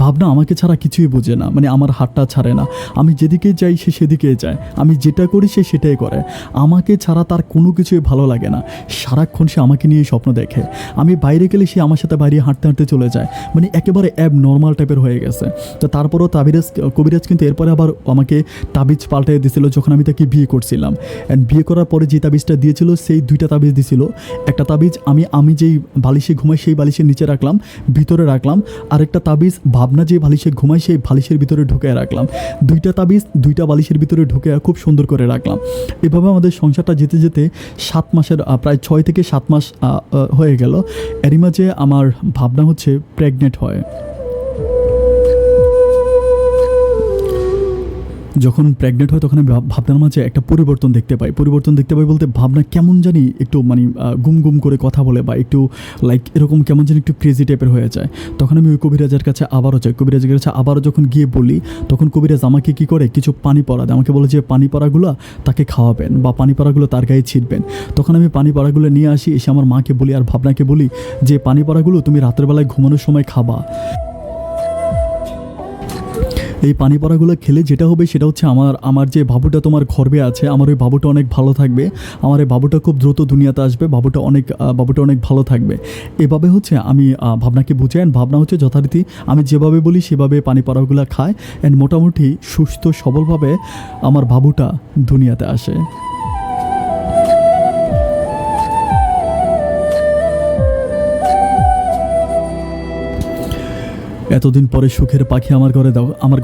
ভাবনা আমাকে ছাড়া কিছুই বোঝে না, মানে আমার হাতটা ছাড়ে না, আমি যেদিকে যাই সে সেদিকে যায়, আমি যেটা করি সে সেটাই করে, আমাকে ছাড়া তার কোনো কিছুই ভালো লাগে না। সারাক্ষণ সে আমাকে নিয়ে স্বপ্ন দেখে, আমি বাইরে গেলে সে আমার সাথে বাইরে হাঁটতে হাঁটতে চলে যায়, মানে একেবারে অ্যাব নর্মাল টাইপের হয়ে গেছে। তো তারপরও কবিরাজ কিন্তু এরপরে আবার আমাকে তাবিজ পাল্টে দিয়েছিল যখন আমি তাকে বিয়ে করছিলাম। অ্যান্ড বিয়ে করার পরে যে তাবিজটা দিয়েছিল সেই 2টা তাবিজ দিছিল। একটা তাবিজ আমি যেই বালিশে ঘুমাই সেই বালিশের নিচে রাখলাম, ভিতরে রাখলাম, আর একটা তাবিজ ভাবনা যে বালিশে ঘুমাই সেই বালিশের ভিতরে ঢুকে রাখলাম। 2টা তাবিজ 2টা বালিশের ভিতরে ঢুকে খুব সুন্দর করে রাখলাম। এভাবে আমাদের সংসারটা যেতে যেতে 7 মাসের প্রায় 6 থেকে 7 মাস হয়ে গেল। এরই মাঝে আমার ভাবনা হচ্ছে প্রেগনেন্ট হয়। যখন প্রেগনেন্ট হয় তখন আমি ভাবনার মাঝে একটা পরিবর্তন দেখতে পাই বলতে ভাবনা কেমন জানি একটু মানে গুম করে কথা বলে, বা একটু লাইক এরকম কেমন জানি একটু ক্রেজি টাইপের হয়ে যায়। তখন আমি ওই কবিরাজের কাছে আবারও যাই। কবিরাজের কাছে আবারও যখন গিয়ে বলি তখন কবিরাজ আমাকে কী করে কিছু পানি পড়া দেয়, আমাকে বলে যে পানি পড়াগুলো তাকে খাওয়াবেন বা পানি পড়াগুলো তার গায়ে ছিটবেন। তখন আমি পানি পড়াগুলো নিয়ে আসি, এসে আমার মাকে বলি আর ভাবনাকে বলি যে পানি পড়াগুলো তুমি রাতের বেলায় ঘুমানোর সময় খাবা। এই পানি পড়াগুলো খেলে যেটা হবে সেটা হচ্ছে আমার যে বাবুটা তোমার গর্ভে আছে, আমার ওই বাবুটা অনেক ভালো থাকবে, আমার এই বাবুটা খুব দ্রুত দুনিয়াতে আসবে, বাবুটা অনেক ভালো থাকবে। এভাবে হচ্ছে আমি ভাবনাকে বুঝাই। অ্যান্ড ভাবনা হচ্ছে যথারীতি আমি যেভাবে বলি সেভাবে পানি পড়াগুলো খায়, অ্যান্ড মোটামুটি সুস্থ সবলভাবে আমার বাবুটা দুনিয়াতে আসে। এতদিন পরে সুখের পাখি আমার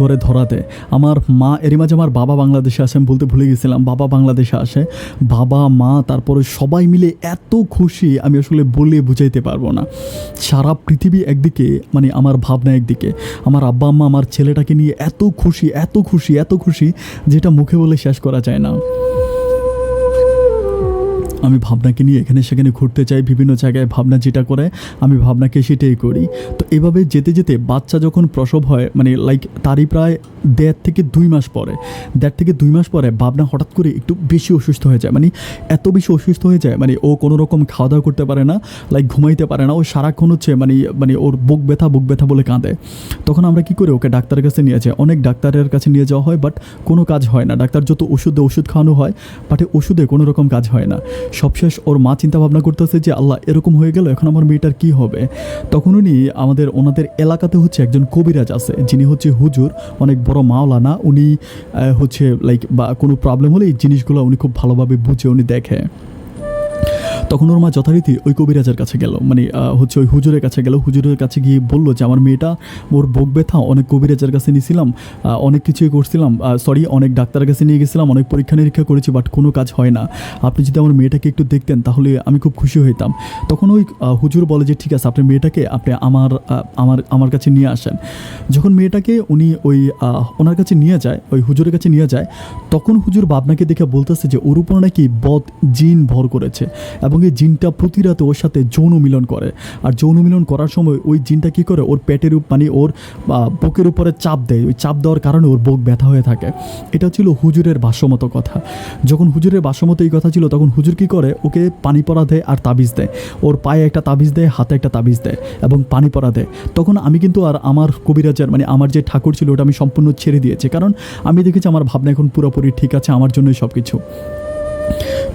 ঘরে ধরাতে আমার মা, এরই মাঝে আমার বাবা বাংলাদেশে আসে, আমি বলতে ভুলে গেছিলাম, বাবা বাংলাদেশে আসে, বাবা মা তারপরে সবাই মিলে এত খুশি আমি আসলে বলে বুঝাইতে পারবো না। সারা পৃথিবী একদিকে, মানে আমার ভাবনা একদিকে, আমার আব্বা আম্মা আমার ছেলেটাকে নিয়ে এত খুশি, এত খুশি, এত খুশি, যেটা মুখে বলে শেষ করা যায় না। আমি ভাবনাকে নিয়ে এখানে সেখানে ঘুরতে চাই, বিভিন্ন জায়গায় ভাবনা যেটা করে আমি ভাবনাকে সেটাই করি। তো এভাবে যেতে যেতে বাচ্চা যখন প্রসব হয়, মানে লাইক তারই প্রায় 1.5 থেকে 2 মাস পরে, 1.5 থেকে 2 মাস পরে ভাবনা হঠাৎ করে একটু বেশি অসুস্থ হয়ে যায়, মানে এত বেশি অসুস্থ হয়ে যায়, মানে ও কোনো রকম খাওয়া দাওয়া করতে পারে না, লাইক ঘুমাইতে পারে না, ও সারাক্ষণ হচ্ছে মানে ওর বুক ব্যথা বলে কাঁদে। তখন আমরা কী করি, ওকে ডাক্তারের কাছে নিয়ে যাই, অনেক ডাক্তারের কাছে নিয়ে যাওয়া হয়, বাট কোনো কাজ হয় না। ডাক্তার যত ওষুধ খাওয়ানো হয়, বাট ওষুধে কোনো রকম কাজ হয় না। সবশেষ ওর মা চিন্তা ভাবনা করতেছে যে আল্লাহ, এরকম হয়ে গেল, এখন আমার মেয়েটার কী হবে। তখন উনি ওনাদের এলাকাতে হচ্ছে একজন কবিরাজ আছে, যিনি হচ্ছে হুজুর, অনেক বড় মাওলানা। উনি হচ্ছে লাইক বা কোনো প্রবলেম হলে এই জিনিসগুলো উনি খুব ভালোভাবে বুঝে উনি দেখে। তখন ওর মা যথারীতি ওই কবিরাজের কাছে গেল, মানে হচ্ছে ওই হুজুরের কাছে গেল। হুজুরের কাছে গিয়ে বললো যে আমার মেয়েটা, ওর বুক ব্যথা, অনেক কবিরাজের কাছে নিয়েছিলাম, অনেক কিছুই করছিলাম, অনেক ডাক্তারের কাছে নিয়ে গেছিলাম, অনেক পরীক্ষা নিরীক্ষা করেছি, বাট কোনো কাজ হয় না। আপনি যদি আমার মেয়েটাকে একটু দেখতেন তাহলে আমি খুব খুশি হইতাম। তখন ওই হুজুর বলে যে ঠিক আছে, আপনার মেয়েটাকে আপনি আমার কাছে নিয়ে আসেন। যখন মেয়েটাকে উনি ওনার কাছে নিয়ে যায়, ওই হুজুরের কাছে নিয়ে যায়, তখন হুজুর ভাবনাকে দেখে বলতেছে যে ওর উপর নাকি বদ জিন ভর করেছে, এবং এই জিনটা প্রতি রাতে ওর সাথে যৌন মিলন করে। আর যৌন মিলন করার সময় ওই জিনটা কী করে, ওর পেটের মানে ওর বুকের উপরে চাপ দেয়, ওই চাপ দেওয়ার কারণে ওর বুক ব্যথা হয়ে থাকে। এটা ছিল হুজুরের ভাষ্যমত কথা। যখন হুজুরের ভাষ্যমত এই কথা ছিল, তখন হুজুর কী করে, ওকে পানি পরা দেয় আর তাবিজ দেয়, ওর পায়ে একটা তাবিজ দেয়, হাতে একটা তাবিজ দেয় এবং পানি পরা দেয়। তখন আমি কিন্তু আর আমার কবিরাজের, মানে আমার যে ঠাকুর ছিল, ওটা আমি সম্পূর্ণ ছেড়ে দিয়েছি, কারণ আমি দেখেছি আমার ভাবনা এখন পুরোপুরি ঠিক আছে, আমার জন্যই সব কিছু।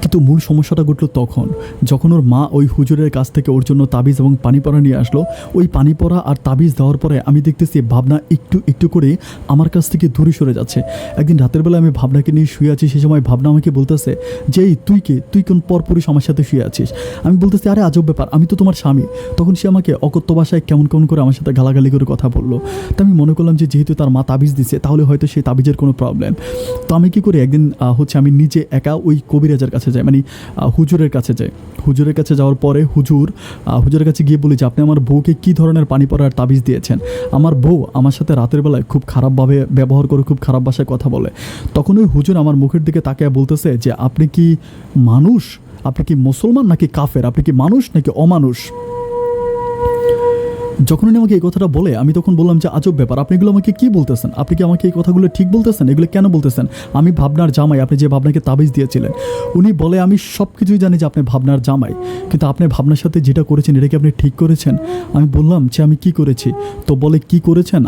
কিন্তু মূল সমস্যাটা ঘটল তখন, যখন ওর মা ওই হুজুরের কাছ থেকে ওর জন্য তাবিজ এবং পানি পরা নিয়ে আসলো। ওই পানি পরা আর তাবিজ দেওয়ার পরে আমি দেখতেছি ভাবনা একটু একটু করে আমার কাছ থেকে দূরে সরে যাচ্ছে। একদিন রাতের বেলা আমি ভাবনাকে নিয়ে শুয়ে আছি, সেই সময় ভাবনা আমাকে বলতেছে যে এই তুই কোন পরপুরুষ আমার সাথে শুয়ে আছিস। আমি বলতেছি আরে আজব ব্যাপার, আমি তো তোমার স্বামী। তখন সে আমাকে অকথ্য ভাষায় কেমন করে আমার সাথে গালাগালি করে কথা বললো। তো আমি মনে করলাম যে যেহেতু তার মা তাবিজ দিছে, তাহলে হয়তো সেই তাবিজের কোনো প্রবলেম। তো আমি কী করি, একদিন আমি নিজে একা ওই কবিরাজের কাছে যাই, মানে হুজুরের কাছে যাই। হুজুরের কাছে যাওয়ার পরে হুজুরের কাছে গিয়ে বলি যে আপনি আমার বউকে কী ধরনের পানি পড়ার তাবিজ দিয়েছেন। আমার বউ আমার সাথে রাতের বেলায় খুব খারাপভাবে ব্যবহার করে, খুব খারাপ ভাষায় কথা বলে। তখন ওই হুজুর আমার মুখের দিকে তাকিয়ে বলতেছে যে আপনি কি মানুষ, আপনি কি মুসলমান নাকি কাফের, আপনি কি মানুষ নাকি অমানুষ। যখন উনি আমাকে এই কথাটা বলে, আমি তখন বললাম যে আজব ব্যাপার, আপনি এগুলো আমাকে কী বলতেছেন, আপনি কি আমাকে এই কথাগুলো ঠিক বলতেছেন, এগুলো কেন বলতেছেন, আমি ভাবনার জামাই, আপনি যে ভাবনাকে তাবিজ দিয়েছিলেন। উনি বলে আমি সব কিছুই জানি যে আপনি ভাবনার জামাই, কিন্তু আপনি ভাবনার সাথে যেটা করেছেন এটা কি আপনি ঠিক করেছেন। আমি বললাম যে আমি কি করেছি। তো বলে কি করেছেন,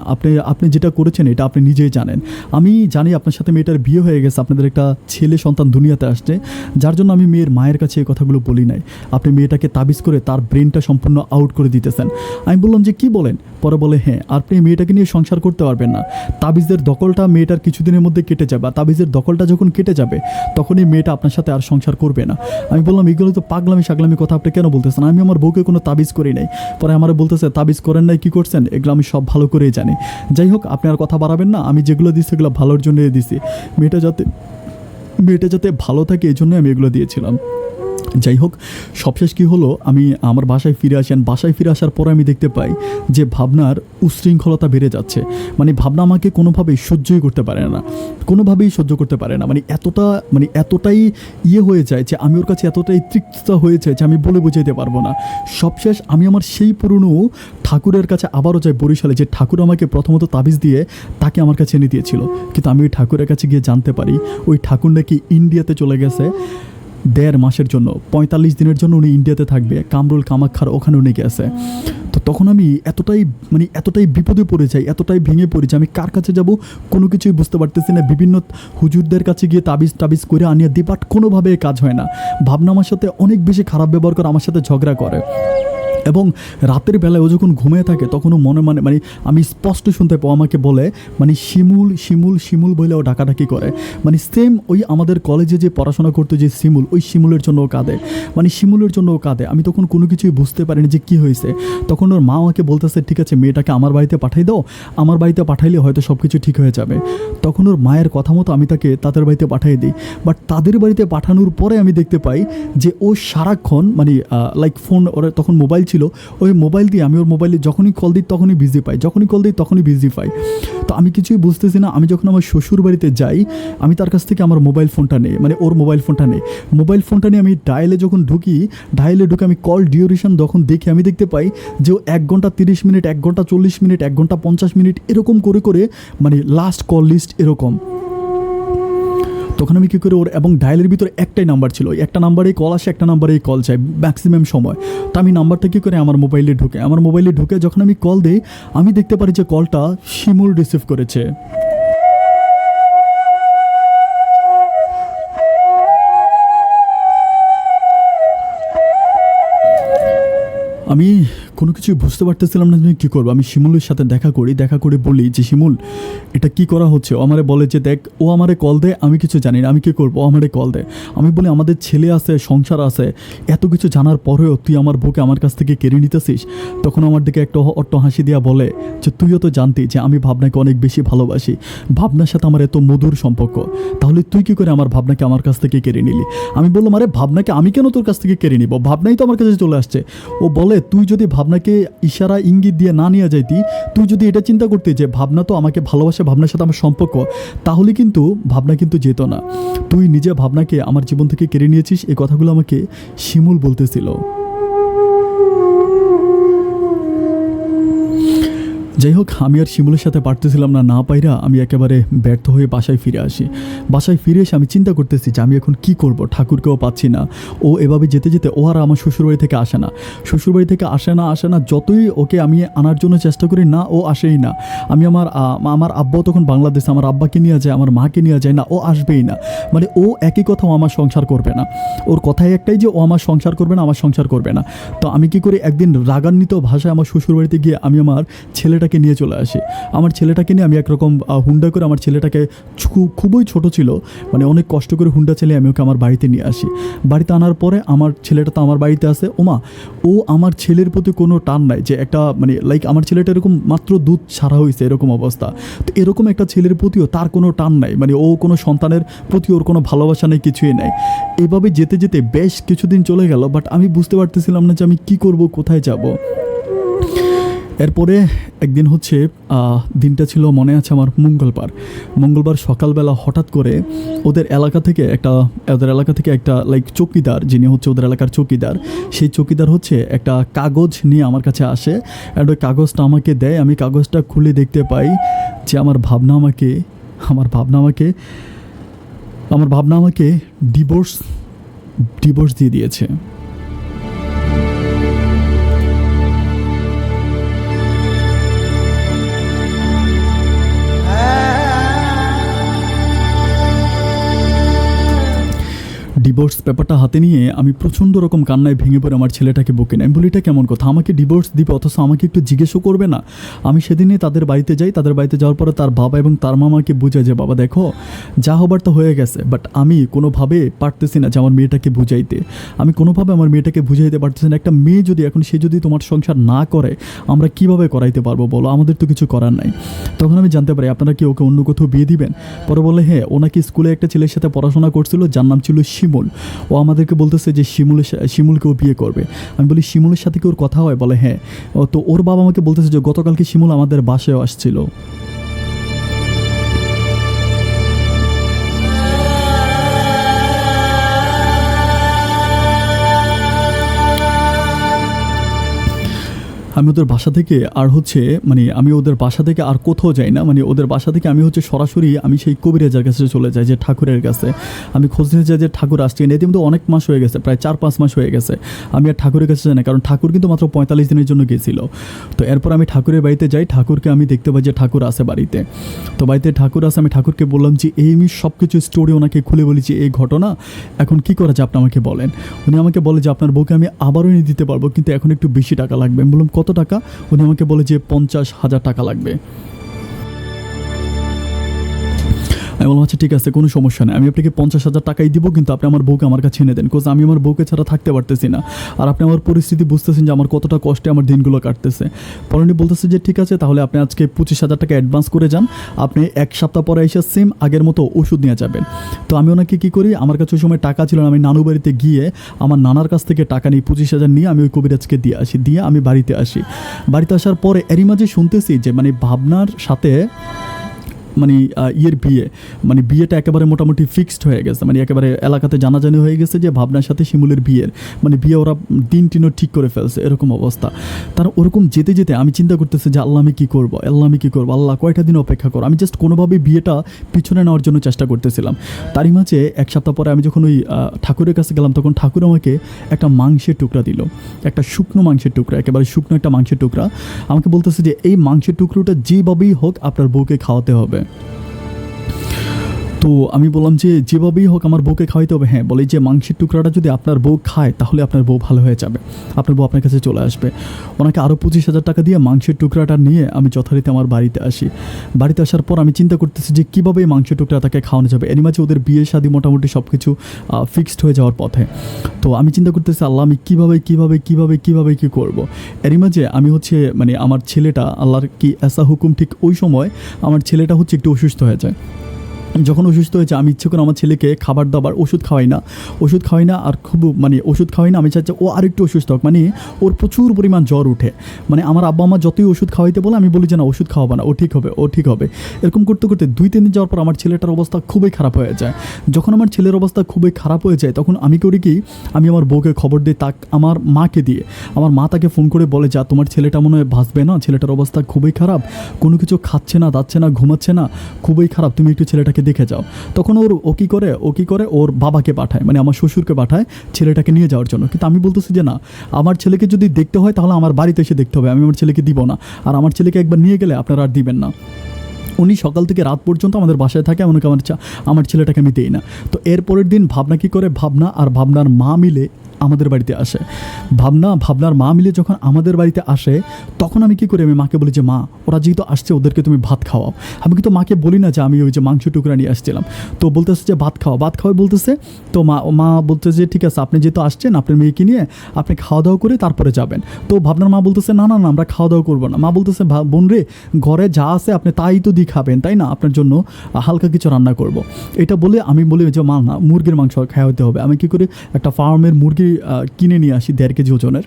আপনি যেটা করেছেন এটা আপনি নিজেই জানেন। আমি জানি আপনার সাথে মেয়েটার বিয়ে হয়ে গেছে, আপনাদের একটা ছেলে সন্তান দুনিয়াতে আসছে, যার জন্য আমি মেয়ের মায়ের কাছে এই কথাগুলো বলি নাই। আপনি মেয়েটাকে তাবিজ করে তার ব্রেনটা সম্পূর্ণ আউট করে দিতেছেন। আমি বললাম যে কি বলেন। পরে বলে হ্যাঁ, আপনি মেয়েটাকে নিয়ে সংসার করতে পারবেন না, তাবিজের দখলটা মেয়েটার কিছুদিনের মধ্যে কেটে যাবে, আর তাবিজের দখলটা যখন কেটে যাবে তখনই মেয়েটা আপনার সাথে আর সংসার করবে না। আমি বললাম এগুলো তো পাগলামি সাগলামি কথা, আপনি কেন বলতেছেন, আমি আমার বউকে কোনো তাবিজ করি নাই। পরে আমার বলতেছে তাবিজ করেন নাই, কি করছেন, এগুলো আমি সব ভালো করেই জানি। যাই হোক, আপনি আর কথা বাড়াবেন না, আমি যেগুলো দিচ্ছি এগুলো ভালোর জন্যই দিছি, মেয়েটা যাতে ভালো থাকে এই জন্যই আমি এগুলো দিয়েছিলাম। যাই হোক, সবশেষ কী হলো, আমি আমার বাসায় ফিরে আসি। বাসায় ফিরে আসার পরে আমি দেখতে পাই যে ভাবনার উশৃঙ্খলতা বেড়ে যাচ্ছে। মানে ভাবনা আমাকে কোনোভাবেই সহ্য করতে পারে না, মানে এতটাই হয়ে যায় যে আমি ওর কাছে এতটাই তৃপ্ততা হয়েছে যে আমি বলে বোঝাইতে পারবো না। সবশেষ আমি আমার সেই পুরনো ঠাকুরের কাছে আবারও যাই বরিশালে, যে ঠাকুর আমাকে প্রথমত তাবিজ দিয়ে তাকে আমার কাছে এনে দিয়েছিল। কিন্তু আমি ওই ঠাকুরের কাছে গিয়ে জানতে পারি ওই ঠাকুর নাকি ইন্ডিয়াতে চলে গেছে 1.5 মাসের জন্য, 45 দিনের জন্য উনি ইন্ডিয়াতে থাকবে, কামরুল কামাখ্যার ওখানে উনি গেছে। তো তখন আমি এতটাই বিপদে পড়ে যাই, এতটাই ভেঙে পড়ে যাই, আমি কার কাছে যাব কোনো কিছুই বুঝতে পারতেছি না। বিভিন্ন হুজুরদের কাছে গিয়ে তাবিজ করে আনিয়ে দিই, বাট কোনোভাবে কাজ হয় না। ভাবনা আমার সাথে অনেক বেশি খারাপ ব্যবহার করে, আমার সাথে ঝগড়া করে। এবং রাতের বেলায় ও যখন ঘুমিয়ে থাকে তখনও মনে মানে আমি স্পষ্ট শুনতে পাই, আমাকে বলে মানে শিমুল শিমুল শিমুল বলে ও ডাকাডাকি করে। মানে সেম ওই আমাদের কলেজে যে পড়াশোনা করতে যে শিমুল, ওই শিমুলের জন্য ও কাঁদে, মানে শিমুলের জন্য ও কাঁদে। আমি তখন কোনো কিছুই বুঝতে পারিনি যে কী হয়েছে। তখন ওর মা আমাকে বলতেছে ঠিক আছে মেয়েটাকে আমার বাড়িতে পাঠাই দাও, আমার বাড়িতে পাঠাইলে হয়তো সব কিছু ঠিক হয়ে যাবে। তখন ওর মায়ের কথা মতো আমি তাকে তাদের বাড়িতে পাঠিয়ে দিই। বাট তাদের বাড়িতে পাঠানোর পরে আমি দেখতে পাই যে ও সারাক্ষণ মানে লাইক ফোন, ওর তখন মোবাইল ছিল, ওই মোবাইল দিয়ে আমি ওর মোবাইলে যখনই কল দিই তখনই বিজি পাই, যখনই কল দিই তখনই বিজি পাই। তো আমি কিছুই বুঝতেছি না। আমি যখন আমার শ্বশুর বাড়িতে যাই আমি তার কাছ থেকে আমার মোবাইল ফোনটা নেই, মানে ওর মোবাইল ফোনটা নেই। মোবাইল ফোনটা নিয়ে আমি ডায়ালে যখন ঢুকে আমি কল ডিউরেশন যখন দেখি আমি দেখতে পাই যে ও 1 ঘন্টা 30 মিনিট, 1 ঘন্টা 40 মিনিট, 1 ঘন্টা 50 মিনিট এরকম করে করে মানে লাস্ট কল লিস্ট এরকম। তখন আমি কী করে ওর, এবং ডায়ালের ভিতরে একটাই নাম্বার ছিল, একটা নাম্বারেই কল আসে, একটা নাম্বারেই কল চাই ম্যাক্সিমাম সময়। তো আমি নাম্বারটা কী করে আমার মোবাইলে ঢুকে যখন আমি কল দিই আমি দেখতে পারি যে কলটা শিমুল রিসিভ করেছে। আমি কোনো কিছুই বুঝতে পারতেছিলাম না যে কী করবো। আমি শিমুলের সাথে দেখা করে বলি যে শিমুল এটা কি করা হচ্ছে। ও আমারে বলে যে দেখ ও আমারে কল দেয়, আমি কিছু জানি না, আমি কী করবো, ও আমারে কল দেয়। আমি বলি আমাদের ছেলে আছে, সংসার আছে, এত কিছু জানার পরেও তুই আমার বউকে আমার কাছ থেকে কেড়ে নিতেছিস। তখন আমার দিকে একটা অট্ট হাসি দিয়া বলে যে তুইও তো জানতি যে আমি ভাবনাকে অনেক বেশি ভালোবাসি, ভাবনার সাথে আমার এত মধুর সম্পর্ক, তাহলে তুই কী করে আমার ভাবনাকে আমার কাছ থেকে কেড়ে নিলি। আমি বললাম আরে ভাবনাকে আমি কেন তোর কাছ থেকে কেড়ে নিব, ভাবনাই তো আমার কাছে চলে আসছে। ও বলে তুই যদি ভাবনাকে ইশারা ইঙ্গিত দিয়ে না নিয়ে যাইতি, তুই যদি এটা চিন্তা করতে যে ভাবনা তো আমাকে ভালোবাসে, ভাবনার সাথে আমার সম্পর্ক, তাহলে কিন্তু ভাবনা কিন্তু যেত না। তুই নিজে ভাবনাকে আমার জীবন থেকে কেড়ে নিয়েছিস। এই কথাগুলো আমাকে শিমুল বলতেছিল। যাই হোক আমি আর শিমুলের সাথে পারতেছিলাম না পাইরা আমি একেবারে ব্যর্থ হয়ে বাসায় ফিরে আসি। বাসায় ফিরে এসে আমি চিন্তা করতেছি যে আমি এখন কি করব, ঠাকুরকেও পাচ্ছি না। ও এভাবে যেতে যেতে ও আর আমার শ্বশুরবাড়ি থেকে আসে না, যতই ওকে আমি আনার জন্য চেষ্টা করি না ও আসেই না। আমি আমার আব্বাও তখন বাংলাদেশে, আমার আব্বাকে নিয়ে যায়, আমার মাকে নিয়ে যায়, না ও আসবেই না। মানে ও একই কথা, ও আমার সংসার করবে না, ওর কথাই একটাই যে ও আমার সংসার করবে না, আমার সংসার করবে না। তো আমি কি করি, একদিন রাগান্বিত ভাষায় আমার শ্বশুরবাড়িতে গিয়ে আমি আমার ছেলেটাকে নিয়ে চলে আসি। আমার ছেলেটাকে নিয়ে আমি একরকম হুন্ডা করে, আমার ছেলেটাকে খুবই ছোট ছিল, মানে অনেক কষ্ট করে হুন্ডা চালিয়ে আমি ওকে আমার বাড়িতে নিয়ে আসি। বাড়িতে আনার পরে আমার ছেলেটা তো আমার বাড়িতে আসে। ও আমার ছেলের প্রতি কোনো টান নাই, যে একটা মানে লাইক আমার ছেলেটা এরকম মাত্র দুধ ছাড়া হয়েছে এরকম অবস্থা। তো এরকম একটা ছেলের প্রতিও তার কোনো টান নাই, মানে ও কোনো সন্তানের প্রতি ওর কোনো ভালোবাসা নেই, কিছুই নাই। এভাবে যেতে যেতে বেশ কিছুদিন চলে গেল, বাট আমি বুঝতে পারতেছিলাম না যে আমি কী করব, কোথায় যাব। এরপরে একদিন হচ্ছে দিনটা ছিল মনে আছে আমার মঙ্গলবার সকালবেলা হঠাৎ করে ওদের এলাকা থেকে একটা লাইক চৌকিদার, যিনি হচ্ছে ওদের এলাকার চৌকিদার, সেই চৌকিদার হচ্ছে একটা কাগজ নিয়ে আমার কাছে আসে। আর ওই কাগজটা আমাকে দেয়। আমি কাগজটা খুলে দেখতে পাই যে আমার ভাবনা আমাকে ডিভোর্স দিয়ে দিয়েছে। ডিভোর্স পেপারটা হাতে নিয়ে আমি প্রচণ্ড রকম কান্নায় ভেঙে পড়ে আমার ছেলেটাকে বকে নেই। আমি বলি এটা কেমন কথা, আমাকে ডিভোর্স দিবে অথচ আমাকে একটু জিজ্ঞেসও করবে না। আমি সেদিনই তাদের বাড়িতে যাই। তাদের বাড়িতে যাওয়ার পরে তার বাবা এবং তার মামাকে বোঝায় যে বাবা দেখো যা হবার তো হয়ে গেছে, বাট আমি কোনোভাবে পারতেছি না যে আমার মেয়েটাকে বুঝাইতে। আমি কোনোভাবে আমার মেয়েটাকে বুঝাইতে পারতেছি না। একটা মেয়ে যদি এখন সে যদি তোমার সংসার না করে আমরা কিভাবে করাইতে পারবো বলো, আমাদের তো কিছু করার নাই। তখন আমি জানতে পারি আপনারা কি ওকে অন্য কোথাও বিয়ে দিবেন। পরে বলে হ্যাঁ, ও নাকি স্কুলে একটা ছেলের সাথে পড়াশোনা করছিল যার নাম ছিল শিমুল। ও আমাদেরকে বলতেছে যে শিমুলকেও বিয়ে করবে। আমি বলি শিমুলের সাথে কি ওর কথা হয়? বলে হ্যাঁ। তো ওর বাবা আমাকে বলতেছে যে গতকালকে শিমুল আমাদের বাসায় আসছিল। আমি ওদের বাসা থেকে আর হচ্ছে মানে আমি ওদের বাসা থেকে আর কোথাও যাই না, মানে ওদের বাসা থেকে আমি হচ্ছে সরাসরি আমি সেই কবিরাজের কাছে চলে যাই, যে ঠাকুরের কাছে আমি খোঁজ নিয়ে যাই যে ঠাকুর আসছে। এতে কিন্তু অনেক মাস হয়ে গেছে, প্রায় 4-5 মাস হয়ে গেছে আমি আর ঠাকুরের কাছে যাই না, কারণ ঠাকুর কিন্তু মাত্র 45 দিনের জন্য গেছিল। তো এরপর আমি ঠাকুরের বাড়িতে যাই, ঠাকুরকে আমি দেখতে পাই যে ঠাকুর আছে বাড়িতে। তো বাড়িতে ঠাকুর আছে, আমি ঠাকুরকে বললাম যে এই আমি সব কিছু স্টোরি ওনাকে খুলে বলি যে এই ঘটনা, এখন কি করা যায় আপনি আমাকে বলেন। উনি আমাকে বলে যে আপনার বউকে আমি আবারও এনে দিতে পারবো, কিন্তু এখন একটু বেশি টাকা লাগবে। আমি বললাম কত টাকা? উনি আমাকে বলে যে 50,000 টাকা লাগবে। আমি বললাম আচ্ছা ঠিক আছে, কোনো সমস্যা নেই, আমি আপনাকে 50,000 টাকাই দিব, কিন্তু আপনি আমার বউকে আমার কাছে এনে দেন, বিকজ আমি আমার বউকে ছাড়া থাকতে পারতেছি না। আর আপনি আমার পরিস্থিতি বুঝতেছেন যে আমার কতটা কষ্টে আমার দিনগুলো কাটতেছে। পরে উনি বলতেছে যে ঠিক আছে, তাহলে আপনি আজকে 25,000 টাকা অ্যাডভান্স করে যান, আপনি 1 সপ্তাহ পরে এসে সেম আগের মতো ওষুধ নিয়ে যাবেন। তো আমি ওনাকে কী করি, আমার কাছে ওই সময় টাকা ছিল না, আমি নানু বাড়িতে গিয়ে আমার নানার কাছ থেকে টাকা নিই 25,000 নিয়ে আমি ওই কবিরাজকে দিয়ে আসি, দিয়ে আমি বাড়িতে আসি। বাড়িতে আসার পরে এরই মাঝে শুনতেছি যে মানে ভাবনার সাথে মানে ইয়ের বিয়ে, মানে বিয়েটা একেবারে মোটামুটি ফিক্সড হয়ে গেছে, মানে একেবারে এলাকাতে জানাজানি হয়ে গেছে যে ভাবনার সাথে শিমুলের বিয়ের মানে বিয়ে ওরা দিন টিনও ঠিক করে ফেলছে, এরকম অবস্থা। তার ওরকম যেতে যেতে আমি চিন্তা করতেছি যে আল্লাহ আমি কী করবো, আল্লাহ আমি কী করবো, আল্লাহ কয়টা দিন অপেক্ষা করো। আমি জাস্ট কোনোভাবে বিয়েটা পিছনে নেওয়ার জন্য চেষ্টা করতেছিলাম। তারই মাঝে 1 সপ্তাহ পরে আমি যখন ওই ঠাকুরের কাছে গেলাম, তখন ঠাকুর আমাকে একটা মাংসের টুকরা দিল, একটা শুকনো মাংসের টুকরা, একেবারে শুকনো একটা মাংসের টুকরা। আমাকে বলতেছে যে এই মাংসের টুকরোটা যেভাবেই হোক আপনার বউকে খাওয়াতে হবে। তো আমি বললাম যে যেভাবেই হোক আমার বউকে খাওয়াইতে হবে। হ্যাঁ, বলে যে মাংসের টুকরাটা যদি আপনার বউ খায় তাহলে আপনার বউ ভালো হয়ে যাবে, আপনার বউ আপনার কাছে চলে আসবে। ওনাকে আরও 25,000 টাকা দিয়ে মাংসের টুকরাটা নিয়ে আমি যথারীতি আমার বাড়িতে আসি। বাড়িতে আসার পর আমি চিন্তা করতেছি যে কীভাবে এই মাংসের টুকরা তাকে খাওয়ানো যাবে। এর মাঝে ওদের বিয়ে শাদী মোটামুটি সব কিছু ফিক্সড হয়ে যাওয়ার পথে। তো আমি চিন্তা করতেছি আল্লাহ আমি কীভাবে কী করবো। এরই মাঝে আমি হচ্ছে মানে আমার ছেলেটা, আল্লাহর কি এসা হুকুম, ঠিক ওই সময় আমার ছেলেটা হচ্ছে একটু অসুস্থ হয়ে যায়। যখন অসুস্থ হয়েছে আমি ইচ্ছে করে আমার ছেলেকে খাবার দাবার ওষুধ খাওয়াই না, আর খুব মানে ওষুধ খাওয়াই না, আমি চাচ্ছি ও আরেকটু অসুস্থ হোক, মানে ওর প্রচুর পরিমাণ জ্বর উঠে। মানে আমার আব্বা আমার যতই ওষুধ খাওয়াইতে বলে আমি বলি যে না ওষুধ খাওয়াবো না, ও ঠিক হবে। এরকম করতে করতে 2-3 দিন যাওয়ার পর আমার ছেলেটার অবস্থা খুবই খারাপ হয়ে যায়। যখন আমার ছেলের অবস্থা খুবই খারাপ হয়ে যায় তখন আমি করি কি, আমি আমার বউকে খবর দিই, আমার মাকে দিয়ে। আমার মা তাকে ফোন করে বলে যা তোমার ছেলেটা মনে হয় বাঁচবে না, ছেলেটার অবস্থা খুবই খারাপ, কোনো কিছু খাচ্ছে না, দাচ্ছে না, ঘুমাচ্ছে না, খুবই খারাপ, তুমি একটু ছেলেটাকে দেখে যাও। তখন ও কি করে ওর বাবাকে পাঠায়, মানে আমার শ্বশুরকে পাঠায় ছেলেটাকে নিয়ে যাওয়ার জন্য। কিন্তু আমি বলতেছি যে না, আমার ছেলেকে যদি দেখতে হয় তাহলে আমার বাড়িতে এসে দেখতে হবে, আমি আমার ছেলেকে দিব না, আর আমার ছেলেকে একবার নিয়ে গেলে আপনারা আর দিবেন না। উনি সকাল থেকে রাত পর্যন্ত আমাদের বাসায় থাকে, এমনকি আমার ছেলেটাকে আমি দিই না। তো এর পরের দিন ভাবনা কি করে, ভাবনা আর ভাবনার মা মিলে আমাদের বাড়িতে আসে। ভাবনার মা মিলে যখন আমাদের বাড়িতে আসে তখন আমি কী করি, আমি মাকে বলি যে মা ওরা যেহেতু আসছে ওদেরকে তুমি ভাত খাওয়াও। আমি কিন্তু মাকে বলি না যে আমি ওই যে মাংস টুকরা নিয়ে আসছিলাম। তো বলতেছে যে ভাত খাওয়াই বলতেছে। তো মা বলতেছে যে ঠিক আছে আপনি যেহেতু আসছেন আপনার মেয়েকে নিয়ে আপনি খাওয়া দাওয়া করে তারপরে যাবেন। তো ভাবনার মা বলতেছে না আমরা খাওয়া দাওয়া করবো না। মা বলতেছে বোন রে, ঘরে যা আছে আপনি তাই তো দিয়ে খাবেন তাই না, আপনার জন্য হালকা কিছু রান্না করব। এটা বলে আমি বলি যে মা না, মুরগির মাংস খাওয়াতে হবে। আমি কী করি, একটা ফার্মের মুরগি কিনে নিয়ে আসি 1.5 কেজি ওজনের,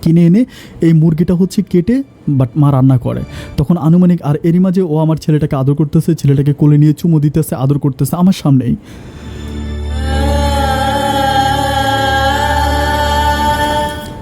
কিনে এনে এই মুরগিটা হচ্ছে কেটে বাট মা রান্না করে তখন আনুমানিক। আর এরই মাঝে ও আমার ছেলেটাকে আদর করতেছে, ছেলেটাকে কোলে নিয়ে চুমু দিতেছে, আদর করতেছে আমার সামনেই।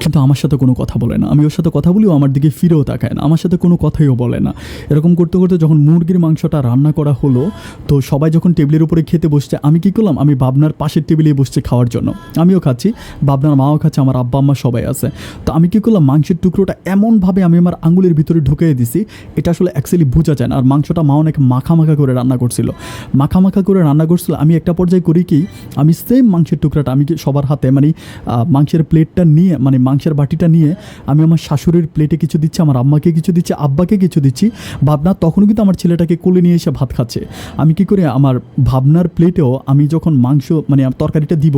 কিন্তু আমার সাথে কোনো কথা বলে না। আমি ওর সাথে কথা বলি, ও আমার দিকে ফিরেও তাকায় না, আমার সাথে কোনো কথাইও বলে না। এরকম করতে করতে যখন মুরগির মাংসটা রান্না করা হলো, তো সবাই যখন টেবিলের উপরে খেতে বসছে, আমি কী করলাম, আমি ভাবনার পাশের টেবিলেই বসছে খাওয়ার জন্য। আমিও খাচ্ছি, ভাবনার মাও খাচ্ছে, আমার আব্বা আম্মা সবাই আছে। তো আমি কী করলাম, মাংসের টুকরোটা এমনভাবে আমি আমার আঙুলের ভিতরে ঢুকিয়ে দিছি, এটা আসলে অ্যাকচুয়ালি বোঝা যায় না। আর মাংসটা মা অনেক মাখা করে রান্না করছিল, আমি একটা পর্যায়ে করি কি, আমি সেম মাংসের টুকরাটা আমি সবার হাতে মানে মাংসের প্লেটটা নিয়ে, মানে মাংসের বাটিটা নিয়ে আমি আমার শাশুড়ির প্লেটে কিছু দিচ্ছি, আমার আম্মাকে কিছু দিচ্ছি, আব্বাকে কিছু দিচ্ছি। ভাবনা তখনও কিন্তু আমার ছেলেটাকে কোলে নিয়ে এসে ভাত খাচ্ছে। আমি কি করে, আমার ভাবনার প্লেটেও আমি যখন মাংস মানে তরকারিটা দিব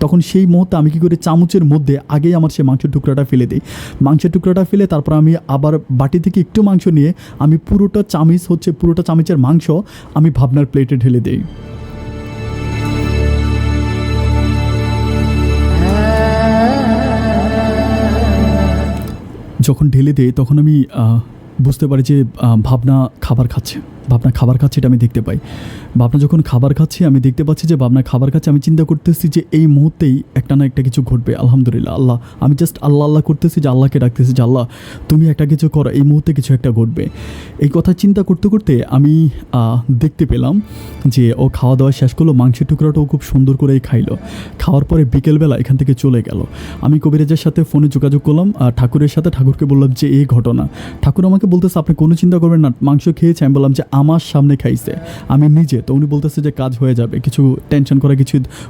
তখন সেই মুহূর্তে আমি কি করে চামচের মধ্যে আগেই আমার সেই মাংসের টুকরাটা ফেলে দিই। মাংসের টুকরাটা ফেলে তারপর আমি আবার বাটি থেকে একটু মাংস নিয়ে আমি পুরোটা চামচের মাংস আমি ভাবনার প্লেটে ঢেলে দিই। যখন ঢেলে দেয় তখন আমি বুঝতে পারি যে ভাবনা খাবার খাচ্ছে। ভাবনা খাবার খাচ্ছে, এটা আমি দেখতে পাই। ভাবনা যখন খাবার খাচ্ছে আমি দেখতে পাচ্ছি যে ভাবনা খাবার খাচ্ছে। আমি চিন্তা করতেছি যে এই মুহূর্তেই একটা না একটা কিছু ঘটবে। আলহামদুলিল্লাহ, আল্লাহ, আমি জাস্ট আল্লাহ আল্লাহ করতেছি, যে আল্লাহকে ডাকতেছি যে আল্লাহ তুমি একটা কিছু করো, এই মুহূর্তে কিছু একটা ঘটবে। এই কথা চিন্তা করতে করতে আমি দেখতে পেলাম যে ও খাওয়া দাওয়া শেষ করলো, মাংসের টুকরাটাও খুব সুন্দর করেই খাইলো। খাওয়ার পরে বিকেলবেলা এখান থেকে চলে গেল। আমি কবিরাজের সাথে ফোনে যোগাযোগ করলাম, ঠাকুরের সাথে। ঠাকুরকে বললাম যে এই ঘটনা। ঠাকুর আমাকে বলতেছে আপনি কোনো চিন্তা করবেন না, মাংস খেয়েছে। আমি বললাম যে আমার সামনে খাইছে, আমি নিজে। তো উনি বলতেছে যে কাজ হয়ে যাবে, কিছু টেনশন করা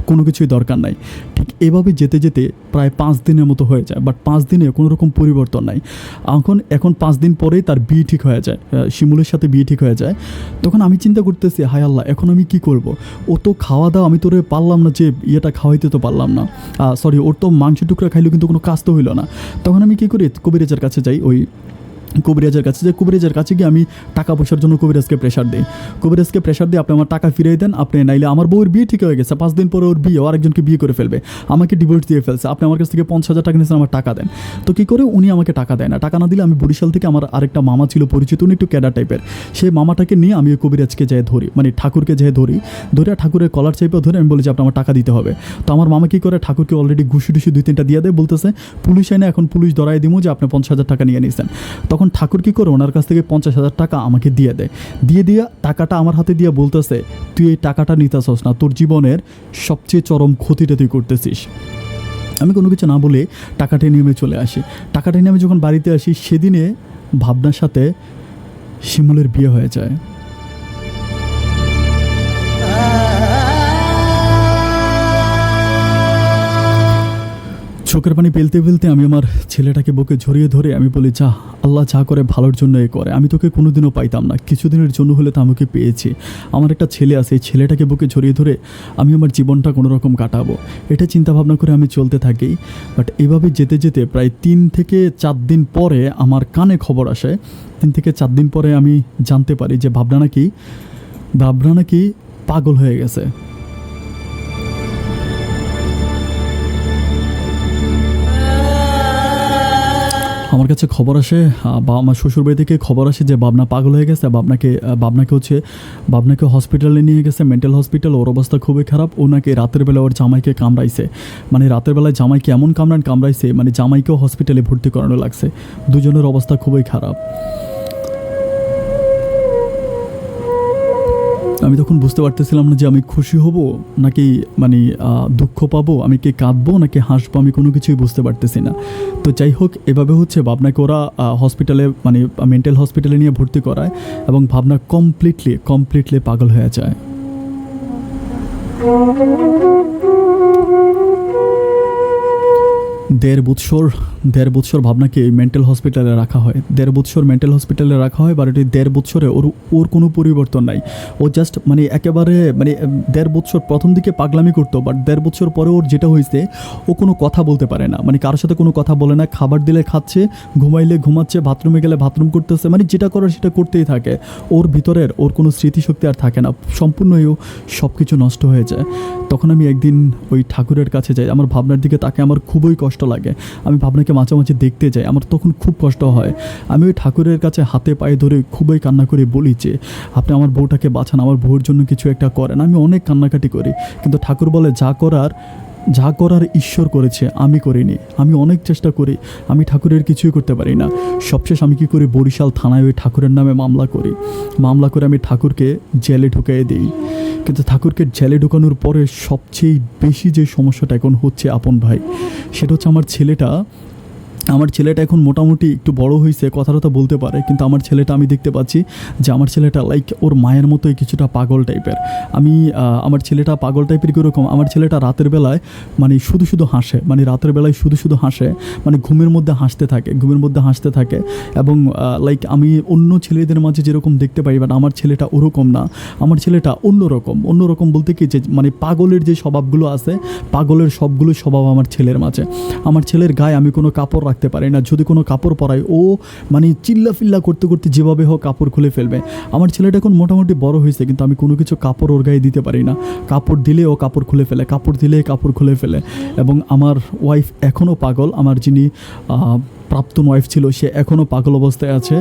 কোনো কিছুই দরকার নাই। ঠিক এভাবে যেতে যেতে প্রায় 5 দিনের মতো হয়ে যায়, বাট 5 দিনে কোনো রকম পরিবর্তন নাই। এখন 5 দিন পরেই তার বিয়ে ঠিক হয়ে যায়, শিমুলের সাথে বিয়ে ঠিক হয়ে যায়। তখন আমি চিন্তা করতেছি হায় আল্লাহ, এখন আমি কি করব? ও তো খাওয়া দাওয়া, আমি তোরে পারলাম না যে ইয়েটা খাওয়াইতে তো পারলাম না, সরি, ওর তো মাংস টুকরা খাইলো কিন্তু কোনো কাজ তো হইলো না। তখন আমি কী করি, কবিরাজের কাছে যাই। কবিরাজের কাছে গিয়ে আমি টাকা পয়সার জন্য কবিরাজকে প্রেশার দিই, আপনি আমার টাকা ফিরিয়ে দেন, আপনি নাইলে আমার বউয়ের বিয়ে ঠিক হয়ে গেছে, 5 দিন পরে ওর বিয়ে, ও আরেকজনকে বিয়ে করে ফেলবে, আমাকে ডিভোর্স দিয়ে ফেলছে, আপনি আমার কাছ থেকে 50,000 টাকা নিয়েছেন, আমার টাকা দেন। তো কী করে, উনি আমাকে টাকা দেয় না। টাকা না দিলে আমি বরিশাল থেকে আমার আরেকটা মামা ছিল পরিচিত, উনি একটু ক্যাডার টাইপের, সেই মামাটাকে নিয়ে আমি ওই কবিরাজকে যেয়ে ধরি, মানে ঠাকুরকে যেয়ে ধরে ঠাকুরের কলার চাইপে ধরে আমি বলি যে আপনি আমার টাকা দিতে হবে। তো আমার মামা কী করে, ঠাকুরকে অলরেডি ঘুষি 2-3টা দিয়ে দেয়, বলতেছে পুলিশ আইনে এখন পুলিশ ধরাই দিব যে আপনি 50,000 টাকা নিয়ে নিয়েছেন। তখন ঠাকুর কী করে, ওনার কাছ থেকে 50,000 টাকা আমাকে দিয়ে দেয়। দিয়ে টাকাটা আমার হাতে দিয়ে বলতেছে তুই এই টাকাটা নিতেছস না, তোর জীবনের সবচেয়ে চরম ক্ষতিটা তুই করতেছিস। আমি কোনো কিছু না বলে টাকাটা নিয়ে আমি চলে আসি। টাকাটা নিয়ে আমি যখন বাড়িতে আসি, সেদিনে ভাবনার সাথে শিমুলের বিয়ে হয়ে যায়। চোখের পানি পেলতে পেলতে আমি আমার ছেলেটাকে বুকে জড়িয়ে ধরে আমি বলি, যা, আল্লাহ যা করে ভালোর জন্য এ করে। আমি তোকে কোনোদিনও পাইতাম না, কিছুদিনের জন্য হলে তো আমাকে পেয়েছি। আমার একটা ছেলে আছে, এই ছেলেটাকে বুকে জড়িয়ে ধরে আমি আমার জীবনটা কোনো রকম কাটাবো, এটা চিন্তা ভাবনা করে আমি চলতে থাকি। বাট এভাবে যেতে যেতে প্রায় 3 থেকে 4 দিন পরে আমার কানে খবর আসে। 3 থেকে 4 দিন পরে আমি জানতে পারি যে ভাবনা নাকি পাগল হয়ে গেছে। আমার কাছে খবর আসে, বা আমার শ্বশুরবাড়ি থেকে খবর আসে যে ভাবনা পাগল হয়ে গেছে। ভাবনাকে হসপিটালে নিয়ে গেছে, মেন্টাল হসপিটাল। ওর অবস্থা খুবই খারাপ। ও নাকি রাতের বেলা ওর জামাইকে কামড়াইছে, মানে রাতের বেলায় জামাইকে এমন কামড়াইছে, মানে জামাইকেও হসপিটালে ভর্তি করানো লাগছে। দুজনের অবস্থা খুবই খারাপ। আমি তখন বুঝতে পারতেছিলাম না যে আমি খুশি হব নাকি মানে দুঃখ পাবো, আমি কি কাঁদবো নাকি হাসবো, আমি কোনো কিছুই বুঝতে পারতেছি না। তো যাই হোক, এভাবে হচ্ছে ভাবনাকে ওরা হসপিটালে, মানে মেন্টাল হসপিটালে নিয়ে ভর্তি করায় এবং ভাবনা কমপ্লিটলি পাগল হয়ে যায়। দেড় বৎসর ভাবনাকে মেন্টাল হসপিটালে রাখা হয়। 1.5 বৎসর মেন্টাল হসপিটালে রাখা হয়। বাট এই 1.5 বৎসরে ওর কোনো পরিবর্তন নাই। ও জাস্ট মানে একেবারে মানে 1.5 বৎসর প্রথম দিকে পাগলামি করতো, বাট 1.5 বৎসর পরে ওর যেটা হয়েছে, ও কোনো কথা বলতে পারে না, মানে কারোর সাথে কোনো কথা বলে না। খাবার দিলে খাচ্ছে, ঘুমাইলে ঘুমাচ্ছে, বাথরুমে গেলে বাথরুম করতেছে, মানে যেটা করার সেটা করতেই থাকে। ওর ভিতরের ওর কোনো স্মৃতিশক্তি আর থাকে না, সম্পূর্ণই ও সব কিছু নষ্ট হয়ে যায়। তখন আমি একদিন ওই ঠাকুরের কাছে যাই। আমার ভাবনার দিকে তাকে আমার খুবই কষ্ট লাগে। আমি ভাবনাকে মাঝে মাঝে দেখতে যাই, আমার তখন খুব কষ্ট হয়। আমি ওই ঠাকুরের কাছে হাতে পায়ে ধরে খুবই কান্না করে বলি যে আপনি আমার বউটাকে বাঁচান, আমার বউর জন্য কিছু একটা করেন। আমি অনেক কান্নাকাটি করি, কিন্তু ঠাকুর বলে যা করার ঈশ্বর করেছে, আমি করিনি। আমি অনেক চেষ্টা করি, আমি ঠাকুরের কিছুই করতে পারি না। সবশেষ আমি কী করি, বরিশাল থানায় ওই ঠাকুরের নামে মামলা করে আমি ঠাকুরকে জেলে ঢুকিয়ে দিই। কিন্তু ঠাকুরকে জেলে ঢুকানোর পরে সবচেয়ে বেশি যে সমস্যাটা এখন হচ্ছে আপন ভাই, সেটা হচ্ছে আমার ছেলেটা এখন মোটামুটি একটু বড় হয়েছে, কথা বলতে পারে। কিন্তু আমার ছেলেটা, আমি দেখতে পাচ্ছি যে আমার ছেলেটা লাইক ওর মায়ের মতোই কিছুটা পাগল টাইপের। আমার ছেলেটা পাগল টাইপের কীরকম, আমার ছেলেটা রাতের বেলায় মানে শুধু হাসে, মানে রাতের বেলায় শুধু হাসে, মানে ঘুমের মধ্যে হাসতে থাকে। এবং লাইক আমি অন্য ছেলেদের মাঝে যেরকম দেখতে পাই, বাট আমার ছেলেটা ওরকম না। আমার ছেলেটা অন্যরকম বলতে কি, যে মানে পাগলের যে স্বভাবগুলো আছে, পাগলের সবগুলো স্বভাব আমার ছেলের মাঝে। আমার ছেলের গায়ে আমি কোনো কাপড় রাখতে পারি না, যদি কোনো কাপড় পরাই ও মানে চিল্লাফিল্লা করতে যেভাবে হোক কাপড় খুলে ফেলবে। আমার ছেলেটা এখন মোটামুটি বড় হয়েছে, কিন্তু আমি কোনো কিছু কাপড় ওর গায়ে দিতে পারি না। কাপড় দিলে ও কাপড় খুলে ফেলে, এবং আমার ওয়াইফ এখনও পাগল। আমার যিনি প্রাক্তন ওয়াইফ ছিল, সে এখনও পাগল অবস্থায় আছে।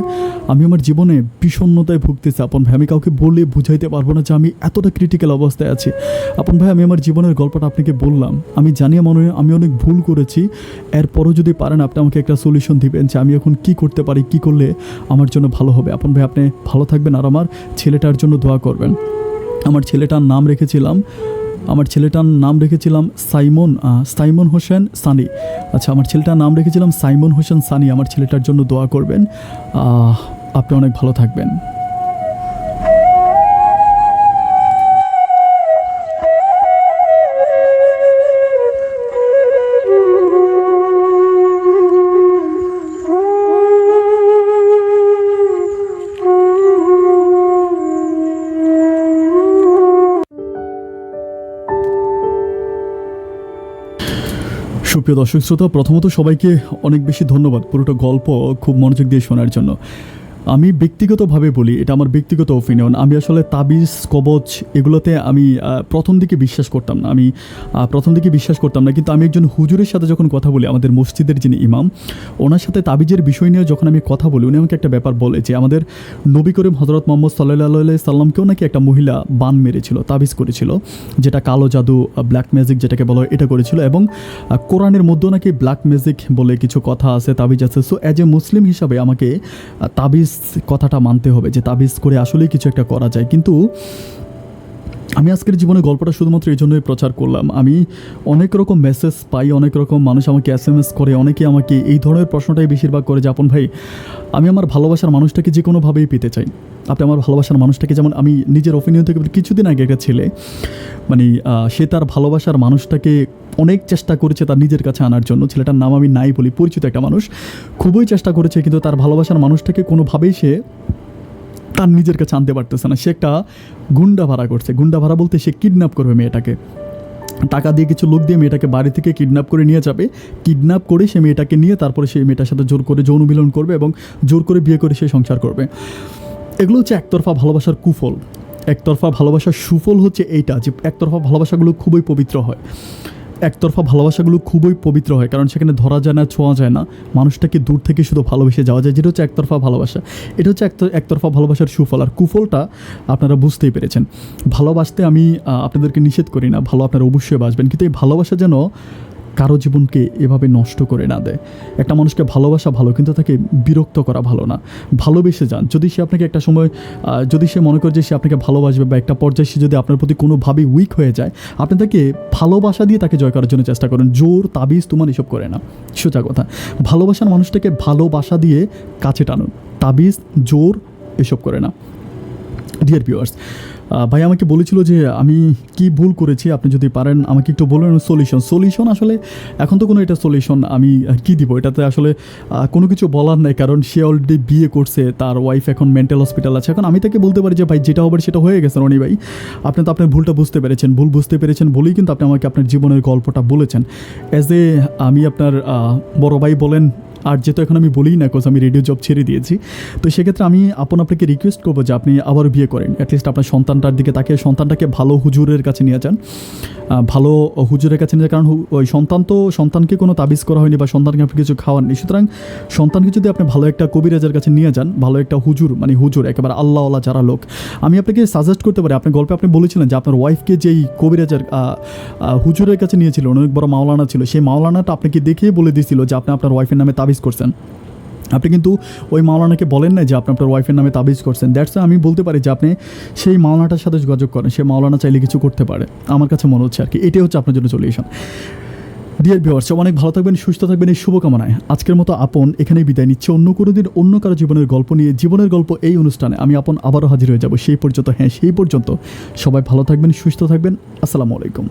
আমি আমার জীবনে বিষণ্ণতায় ভুগতেছি আপন ভাই, আমি কাউকে বলে বুঝাইতে পারবো না যে আমি এতটা ক্রিটিক্যাল অবস্থায় আছি। আপন ভাই, আমি আমার জীবনের গল্পটা আপনাকে বললাম, আমি জানি আমি অনেক ভুল করেছি। এরপরও যদি পারেন আপনি আমাকে একটা সলিউশন দিবেন যে আমি এখন কি করতে পারি, কি করলে আমার জন্য ভালো হবে। আপন ভাই, আপনি ভালো থাকবেন আর আমার ছেলেটার জন্য দোয়া করবেন। আমার ছেলেটার নাম রেখেছিলাম সাইমন হোসেন সানি। আচ্ছা, আমার ছেলেটার নাম রেখেছিলাম সাইমন হোসেন সানি। আমার ছেলেটার জন্য দোয়া করবেন। আপনি অনেক ভালো থাকবেন। সুপ্রিয় দর্শক শ্রোতা, প্রথমত সবাইকে অনেক বেশি ধন্যবাদ পুরোটা গল্প খুব মনোযোগ দিয়ে শোনার জন্য। আমি ব্যক্তিগতভাবে বলি, এটা আমার ব্যক্তিগত ওপিনিয়ন, আমি আসলে তাবিজ কবচ এগুলোতে আমি প্রথম দিকে বিশ্বাস করতাম না। কিন্তু আমি একজন হুজুরের সাথে যখন কথা বলি, আমাদের মসজিদের যিনি ইমাম, ওনার সাথে তাবিজের বিষয় নিয়ে যখন আমি কথা বলি, উনি আমাকে একটা ব্যাপার বলে যে আমাদের নবী করিম হজরত মোহাম্মদ সাল্লাল্লাহু সাল্লামকেও নাকি একটা মহিলা বান মেরেছিল, তাবিজ করেছিল, যেটা কালো জাদু, ব্ল্যাক ম্যাজিক যেটাকে বলা হয়, এটা করেছিল। এবং কোরআনের মধ্যেও নাকি ব্ল্যাক ম্যাজিক বলে কিছু কথা আছে, তাবিজ আছে। সো অ্যাজ এ মুসলিম হিসাবে আমাকে তাবিজ কথাটা মানতে হবে যে তাবিজ করে আসলেই কিছু একটা করা যায়। কিন্তু আমি আজকের জীবনে গল্পটা শুধুমাত্র এই জন্যই প্রচার করলাম, আমি অনেক রকম মেসেজ পাই, অনেক রকম মানুষ আমাকে SMS করে, অনেকে আমাকে এই ধরনের প্রশ্নটাই বেশিরভাগ করে যে আপন ভাই, আমি আমার ভালোবাসার মানুষটাকে যে কোনোভাবেই পেতে চাই। আপনি আমার ভালোবাসার মানুষটাকে, যেমন আমি নিজের ওপিনিয়ন থেকে কিছুদিন আগে একটা ছেলে, মানে সে তার ভালোবাসার মানুষটাকে অনেক চেষ্টা করেছে তার নিজের কাছে আনার জন্য। ছেলেটার নাম আমি নাই বলি, পরিচিত একটা মানুষ, খুবই চেষ্টা করেছে, কিন্তু তার ভালোবাসার মানুষটাকে কোনোভাবেই সে তার নিজের কাছে আনতে পারতেছে না। সে একটা গুন্ডা ভাড়া করছে। গুন্ডা ভাড়া বলতে সে কিডন্যাপ করবে মেয়েটাকে, টাকা দিয়ে কিছু লোক দিয়ে মেয়েটাকে বাড়ি থেকে কিডন্যাপ করে নিয়ে যাবে। কিডন্যাপ করে সে মেয়েটাকে নিয়ে তারপরে সেই মেয়েটার সাথে জোর করে যৌন মিলন করবে এবং জোর করে বিয়ে করে সে সংসার করবে। এগুলো হচ্ছে একতরফা ভালোবাসার কুফল। একতরফা ভালোবাসার সুফল হচ্ছে এইটা যে একতরফা ভালোবাসাগুলো খুবই পবিত্র হয়। কারণ সেখানে ধরা যায় না, ছোঁয়া যায় না, মানুষটাকে দূর থেকে শুধু ভালোবেসে যাওয়া যায়, যেটা হচ্ছে একতরফা ভালোবাসা। এটা হচ্ছে একতরফা ভালোবাসার সুফল। আর কুফলটা আপনারা বুঝতেই পেরেছেন। ভালোবাসতে আমি আপনাদেরকে নিষেধ করি না, ভালো আপনারা অবশ্যই বাসবেন, কিন্তু এই ভালোবাসা যেন কারো জীবনকে এভাবে নষ্ট করে না দেয়। একটা মানুষকে ভালোবাসা ভালো, কিন্তু তাকে বিরক্ত করা ভালো না। ভালোবেসে যান। যদি সে আপনাকে একটা সময়, যদি সে মনে করে যে সে আপনাকে ভালোবাসবে, বা একটা পর্যায়ে সে যদি আপনার প্রতি কোনোভাবেই উইক হয়ে যায়, আপনি তাকে ভালোবাসা দিয়ে তাকে জয় করার জন্য চেষ্টা করেন। জোর, তাবিজ, তুমান এসব করে না। সোজা কথা, ভালোবাসার মানুষটাকে ভালোবাসা দিয়ে কাছে টানুন, তাবিজ, জোর এসব করে না। ডিয়ার ভিউয়ার্স, ভাই আমাকে বলেছিল যে আমি কি ভুল করেছি, আপনি যদি পারেন আমাকে একটু বলুন সলিউশন। আসলে এখন তো কোনো এটা সলিউশন আমি কি দিব, এটাতে আসলে কোনো কিছু বলার নেই, কারণ সে অলরেডি বিয়ে করছে, তার ওয়াইফ এখন মেন্টাল হসপিটাল আছে। এখন আমি তাকে বলতে পারি যে ভাই যেটা হবার সেটা হয়ে গেছে রনি ভাই, আপনি তো আপনার ভুলটা বুঝতে পেরেছেন বলেই কিন্তু আপনি আমাকে আপনার জীবনের গল্পটা বলেছেন। অ্যাজ এ আমি আপনার বড় ভাই বলেন, আর যেহেতু এখন আমি বলিই না, কোচ আমি রেডিও জব ছেড়ে দিয়েছি, তো সেক্ষেত্রে আমি আপনাকে রিকোয়েস্ট করবো যে আপনি আবার বিয়ে করেন। অ্যাটলিস্ট আপনার সন্তানটার দিকে তাকে, সন্তানটাকে ভালো হুজুরের কাছে নিয়ে যান, কারণ ওই সন্তানকে কোনো তাবিজ করা হয়নি বা সন্তানকে আপনি কিছু খাওয়াননি। সুতরাং সন্তানকে যদি আপনি ভালো একটা কবিরাজের কাছে নিয়ে যান, ভালো একটা হুজুর একেবারে আল্লাহওয়ালা যারা লোক, আমি আপনাকে সাজেস্ট করতে পারি। আপনার গল্পে আপনি বলেছিলেন যে আপনার ওয়াইফকে যেই কবিরাজের হুজুরের কাছে নিয়েছিলেন, অনেক বড় মাওলানা ছিল, সেই মাওলানাটা আপনাকে দেখেই বলে দিয়েছিল যে আপনি আপনার ওয়াইফের নামে তাবিজ করছেন। আপনি কিন্তু ওই মাওলানাকে বলেন না যে আপনি আপনার ওয়াইফের নামে তাবিজ করছেন। দ্যাটস আমি বলতে পারি যে আপনি সেই মাওলানাটার সাথে যোগাযোগ করেন, সেই মাওলানা চাইলে কিছু করতে পারে, আমার কাছে মনে হচ্ছে আর কি। এটাই হচ্ছে আপনার জন্য সলিউশন। ডিয়ার ভিউয়ার্স, অনেক ভালো থাকবেন, সুস্থ থাকবেন, এই শুভকামনায় আজকের মতো আপন এখানেই বিদায় নিচ্ছে। অন্য কোনো দিন অন্য কারো জীবনের গল্প নিয়ে, জীবনের গল্প এই অনুষ্ঠানে আমি আপন আবারও হাজির হয়ে যাব। সেই পর্যন্ত সবাই ভালো থাকবেন, সুস্থ থাকবেন। আসসালামু আলাইকুম।